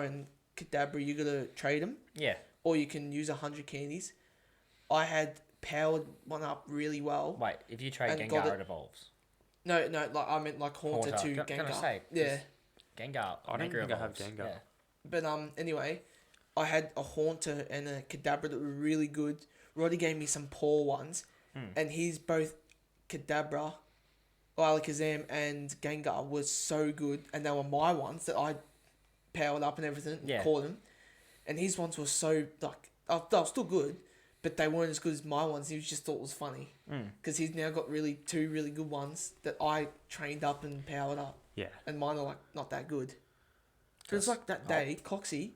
and Kadabra, you gotta trade them, Yeah. or you can use 100 candies. I had powered one up really well. Wait, if you trade And got Gengar, it- it evolves. No, like I meant like Haunter to Gonna Gengar. say, Yeah, Gengar. I don't Mega think I have evolves. Gengar. Yeah. but anyway, I had a Haunter and a Kadabra that were really good. Roddy gave me some poor ones, and his both Kadabra, Alakazam, and Gengar was so good, and they were my ones that I powered up and everything, and Yeah. caught them, and his ones were so like they were still good, but they weren't as good as my ones. He just thought it was funny because he's now got two really good ones that I trained up and powered up, Yeah. and mine are like not that good. But it's like that day, Coxie.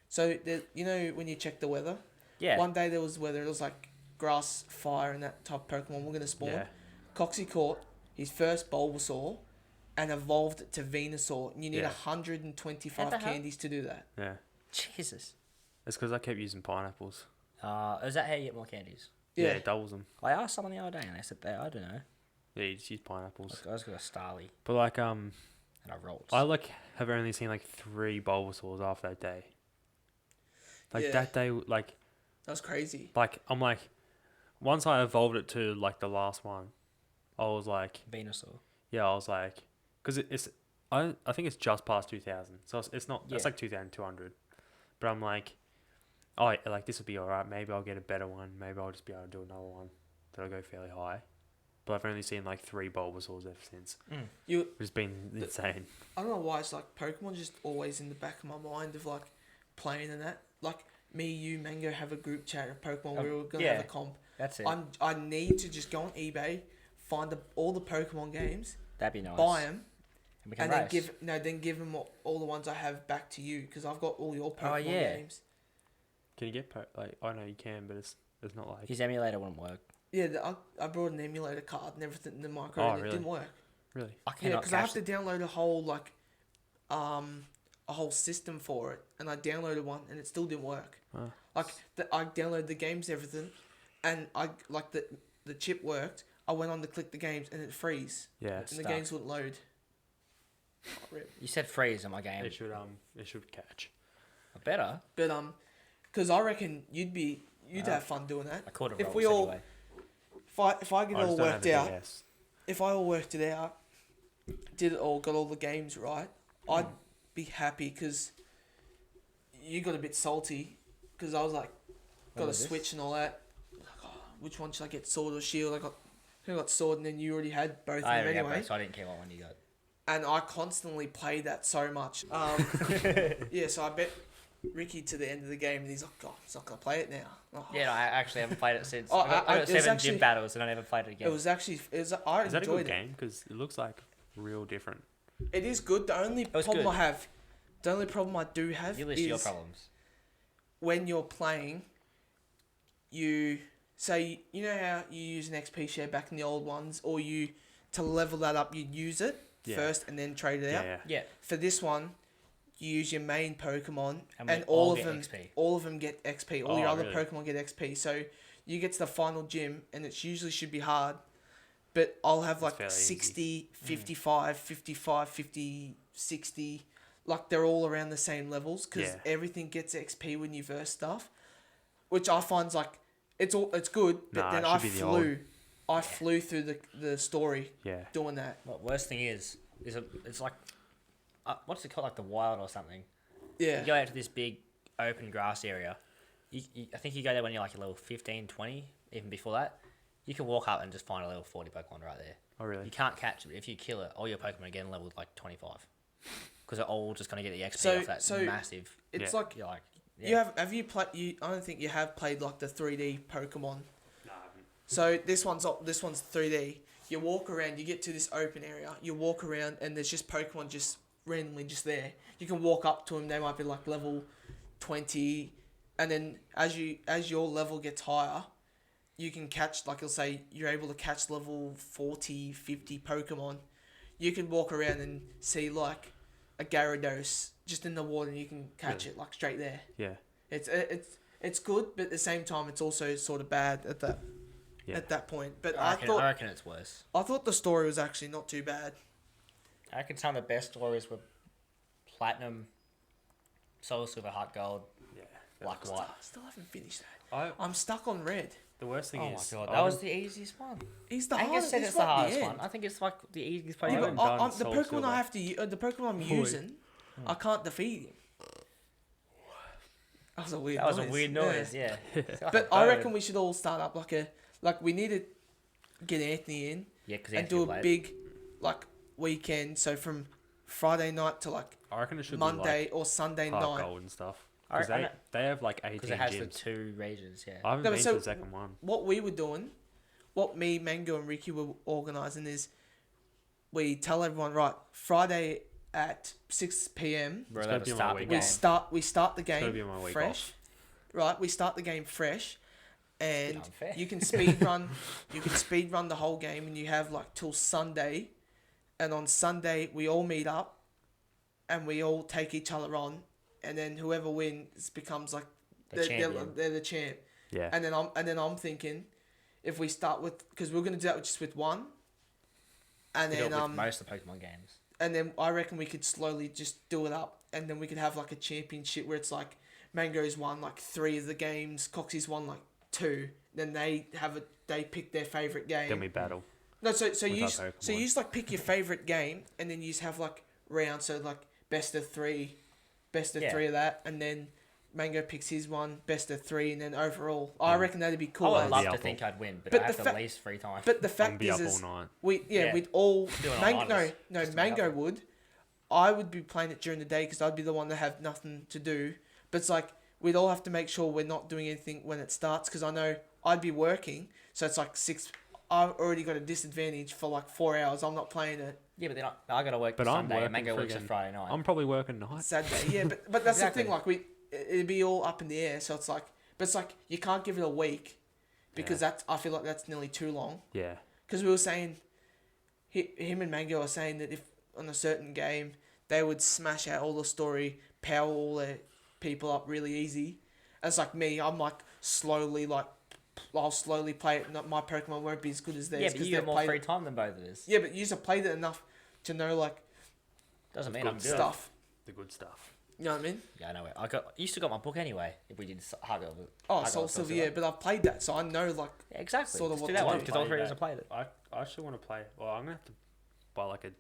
So you know when you check the weather, Yeah. one day there was weather. It was like grass, fire, and that type of Pokemon were gonna spawn. Yeah. Coxie caught his first Bulbasaur and evolved it to Venusaur. And you need Yeah. 125 What the hell? candies to do that. Yeah. Jesus. It's because I kept using pineapples. Is that how you get more candies? Yeah, it doubles them. I asked someone the other day and they said I don't know. Yeah, you just use pineapples. I was got a Starly But like and I rolled. I have only seen like 3 Bulbasaurs after that day. Like Yeah. that day, like That was crazy. I'm like, once I evolved it to like the last one, I was like, Venusaur. yeah, I was like, because I think it's just past 2,000, so it's not. It's Yeah. like 2,200, but I'm like, oh, like this will be alright. Maybe I'll get a better one. Maybe I'll just be able to do another one that'll go fairly high. But I've only seen like 3 Bulbasaurs ever since. It's been insane. I don't know why it's like Pokemon just always in the back of my mind of like playing and that. Like me, you, Mango have a group chat of Pokemon. We were gonna have a comp. That's it. I need to just go on eBay, find all the Pokemon games, That'd be nice. buy them, And we can and race. then give them all the ones I have back to you because I've got all your Pokemon yeah. games. Can you get like? I know you can, but it's not like. His emulator wouldn't work. Yeah, I brought an emulator card and everything in the micro, Oh, and it really? didn't work. Really? I Yeah, cannot because I have catch to download a whole system for it, and I downloaded one, and it still didn't work. Oh. Like I downloaded the games, everything, and I like the chip worked. I went on to click the games, and it freeze, Yeah. and the stuck. games wouldn't load. Oh, rip. You said freeze on my game. It should catch. Better. But because I reckon you'd have fun doing that. I caught it. If we all, anyway. if I get I it all just don't have worked a out, DS. if I all worked it out, did it all, got all the games right, I'd be happy because you got a bit salty because I was like, got a was this? Switch and all that. Like, oh, which one should I get, Sword or Shield? I got Sword, and then you already had both of I them already anyway. have both, so I didn't care what one you got. And I constantly played that so much. Yeah, so I bet Ricky to the end of the game, and he's like, "God, he's not gonna play it now." Oh. Yeah, no, I actually haven't played it since. Oh, I got it was 7 actually- gym battles and I never played it again. I Is that a enjoyed good it. game? Because it looks like real different. It is good. The only was problem good. I do have You list is your problems. when you're playing, you say, you know how you use an XP share back in the old ones, or to level that up, you use it Yeah. first and then trade it out. Yeah. Yeah. For this one, you use your main Pokemon, And we and all all get of them, XP. all of them get XP. All Oh, your other really? Pokemon get XP. So you get to the final gym, and it usually should be hard, but I'll have like fairly easy. 60, 55, 55, 50, 60. Like they're all around the same levels because Yeah. everything gets XP when you verse stuff, which I find's like it's good. But Nah, then it I should be the old. flew through the story Yeah. doing that. What worst thing is, It's like, what's it called? Like the wild or something. Yeah. You go out to this big open grass area. I think you go there when you're like a level 15, 20, even before that. You can walk up and just find a level 40 Pokemon right there. Oh, really? You can't catch it. If you kill it, all your Pokemon are getting leveled like 25. Because they're all just going to get the XP off that massive... It's Yeah. like... You're like... Yeah. Have you played... I don't think you have played like the 3D Pokemon. No, I haven't. So this one's 3D. You walk around, you get to this open area, you walk around and there's just Pokemon just randomly just there. You can walk up to them, they might be like level 20, and then as your level gets higher, you can catch, like it'll say you're able to catch level 40, 50 Pokemon. You can walk around and see like a Gyarados just in the water and you can catch it like straight there. Yeah. It's good, but at the same time it's also sort of bad at that point. But I reckon it's worse. I thought the story was actually not too bad. I reckon some of the best stories were Platinum, Soul Silver, Heart Gold, Yeah. Black White. Still haven't finished that. I'm stuck on red. The worst thing Oh my is... god, I that was haven't- the easiest one. He's the Angus hardest. said It's it's the not hardest the one. end. I think it's like the easiest I Yeah, Pokemon. but haven't done the Soul Pokemon Silver. I have to the Pokemon I'm using, I can't defeat him. That was a weird. That was noise. a weird noise, yeah. But I reckon we should all start up like we need to get Anthony in Yeah, because and do a big like weekend. So from Friday night to like I reckon it should Monday be or Sunday like Heart night. Gold and stuff. I Because know. they have like 18 Because it has the gyms. 2 regions, yeah. I haven't No, but been so- to the second one. What we were doing, what me, Mango, and Ricky were organising is we tell everyone, right, Friday at 6 p.m. We're It's allowed gotta to be on start my the week game. we start the gotta game be on my week fresh. off. Right, we start the game fresh, and Unfair. you can speed run. You can speed run the whole game, and you have like till Sunday, and on Sunday we all meet up, and we all take each other on, and then whoever wins becomes like The champion. they're the champ. Yeah. And then I'm thinking, if we start with, because we're gonna do that just with one, and We do then it with most of the Pokemon games. and then I reckon we could slowly just do it up, and then we could have like a championship where it's like Mango's won like 3 of the games, Coxie's won like 2. Then they pick their favorite game. Then we battle. No, so with you our so Pokemon. you just like pick your favorite game, and then you just have like rounds, so like best of 3 of that, and then Mango picks his one, best of 3, and then overall, I reckon that'd be cool. I would love Be to up think I'd win, but But I have the to at least 3 times. But the I'm fact be up is all night. Yeah. we'd all Do it on Mango, honors, just to be Mango up. would. I would be playing it during the day because I'd be the one that have nothing to do. But it's like we'd all have to make sure we're not doing anything when it starts because I know I'd be working, so it's like 6. I've already got a disadvantage for like 4 hours. I'm not playing it Yeah, but then I got to work But on I'm Sunday, working and Mango works on friggin- Friday night. I'm probably working nights. Saturday. Yeah, but that's Exactly. the thing. Like it'd be all up in the air. So it's like, but it's like you can't give it a week because I feel like that's nearly too long. Yeah. Because we were saying, him and Mango are saying that if on a certain game they would smash out all the story, power all their people up really easy. And it's like me, I'm like slowly like, I'll slowly play it. Not my Pokemon won't be as good as theirs. yeah, but 'cause you they've have more played free it. time than both of us. Yeah, but you just have played it enough to know like Doesn't mean Good I'm good. stuff. The good stuff. You know what I mean? Yeah, I know it. You still got my book anyway. If we did Heart Gold. Oh, Heart Soul Gold, Silver, yeah, but I've played that, so I know like Yeah, exactly. sort of Let's what do to that one do. because all 3 of us have played it. I actually want to play. Well, I'm gonna have to buy like a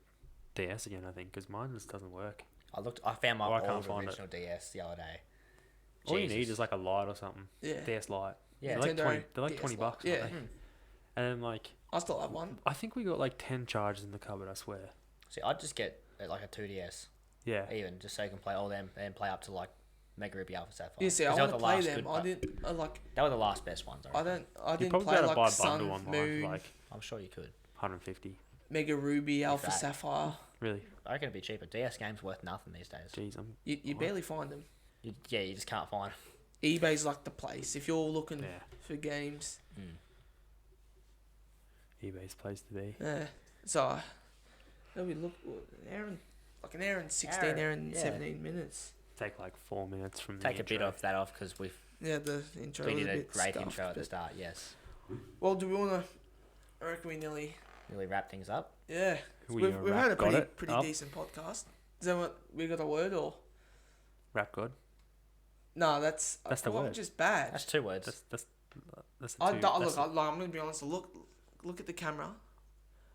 DS again. I think because mine just doesn't work. I found my Oh, I can't old find it. original DS the other day. All you need Jesus. is like a light or something. yeah. DS Lite. Yeah. They're like Nintendo 20. They're like DS 20 Lite. bucks. Yeah. Aren't they? And then like I still have one. I think we got like 10 chargers in the cupboard. I swear. See, I'd just get like a 2DS Yeah. even just so you can play all them and play up to like Mega Ruby Alpha Sapphire. Yeah, see, I 'Cause they were want to the play last them. good I didn't. I like. They were the last best ones. I reckon. didn't probably play be able to like buy a Sun, bundle online Moon, for like I'm sure you could. 150. Mega Ruby, Alpha that. Sapphire. Really? I reckon it'd be cheaper. DS games worth nothing these days. Jeez, I'm. You barely find them. You just can't find 'em. eBay's like the place if you're looking Yeah. for games. eBay's place to be. Yeah. So, we look an hour and 16, hour and yeah. 17 minutes. Take like 4 minutes from Take the a bit intro. of that off because we Yeah, the intro. did was a bit great stuffed, intro at the but- start. Yes, Well, do we want to? I reckon we nearly. really wrap things up. Yeah. We We've had a got it pretty up. decent podcast. Is that what we got a word or? Rap God. No, that's the word. Just bad. That's 2 words. That's the two. I'm that's gonna be honest. Look at the camera.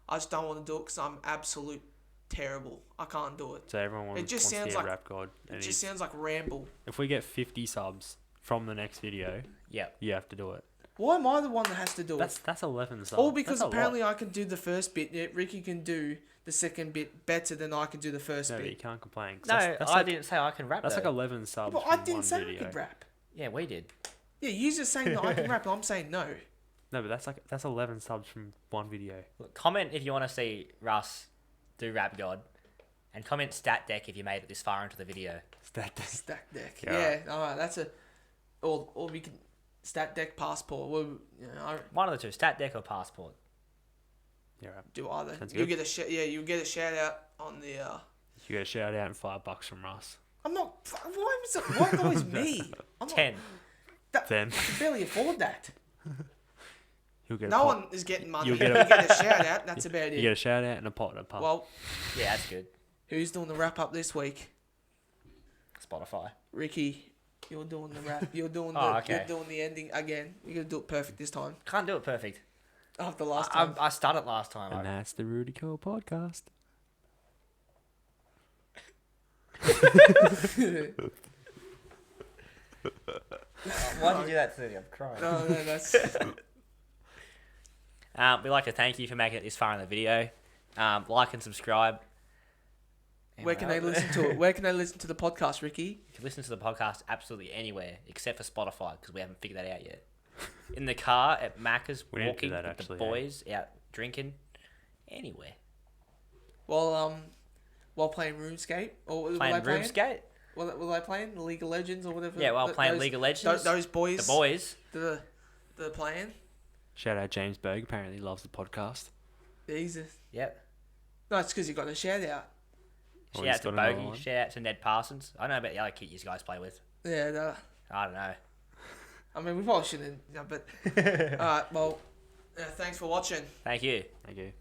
I just don't want to do it because I'm absolute terrible. I can't do it. So everyone wants just to sounds hear like- Rap God. It just sounds like ramble. If we get 50 subs from the next video, Yep. you have to do it. Why am I the one that has to do it? That's 11 subs. All because That's a lot. apparently I can do the first bit, yet Ricky can do the second bit better than I can do the first No, but you bit. can't complain. 'cause No, that's I like, didn't say I can rap. That's though. like 11 subs. But I from didn't one say video. I could rap. Yeah, we did. Yeah, you're just saying that I can rap, and I'm saying no. No, but that's 11 subs from one video. Look, comment if you want to see Russ do Rap God, and comment stat deck if you made it this far into the video. Stack deck. Yeah, Yeah, alright, that's a. Or we can. Stat deck passport. Well, I One of the two, stat deck or passport. Yeah, right. do either. Sounds You good. get a you get a shout out on the. You get a shout out and $5 from Russ. I'm not. Why always me? I'm not, 10. Then I can barely afford that. you'll get No a pot. one is getting money. You'll You get get a shout out. That's about You it. get a shout out and a pot and a puff. Well, Yeah, that's good. who's doing the wrap up this week? Spotify. Ricky, you're doing the rap. You're doing the. Oh, okay. You're doing the ending again. You're gonna do it perfect this time. Can't do it perfect. After last time. I started last time. and that's the Rudico Podcast. Why did you do that to me? I'm crying. No, that's. We'd like to thank you for making it this far in the video. Like and subscribe. Where can they listen to it? Where can they listen to the podcast, Ricky? You can listen to the podcast absolutely anywhere except for Spotify because we haven't figured that out yet. In the car, at Macca's, We need to do walking that with actually, the boys, out drinking, anywhere. While playing RuneScape or were Playing they playing? RuneScape? Were they playing League of Legends or whatever? Yeah, while playing those, League of Legends. Those boys. The boys. The playing. Shout out James Berg. Apparently loves the podcast. Jesus. Yep. No, it's because you got a shout out. Oh, Shout he's out to got another Bogey. one. Shout out to Ned Parsons. I don't know about the other kid you guys play with. Yeah, I don't know. I mean, we probably shouldn't, but... Alright, well, thanks for watching. Thank you. Thank you.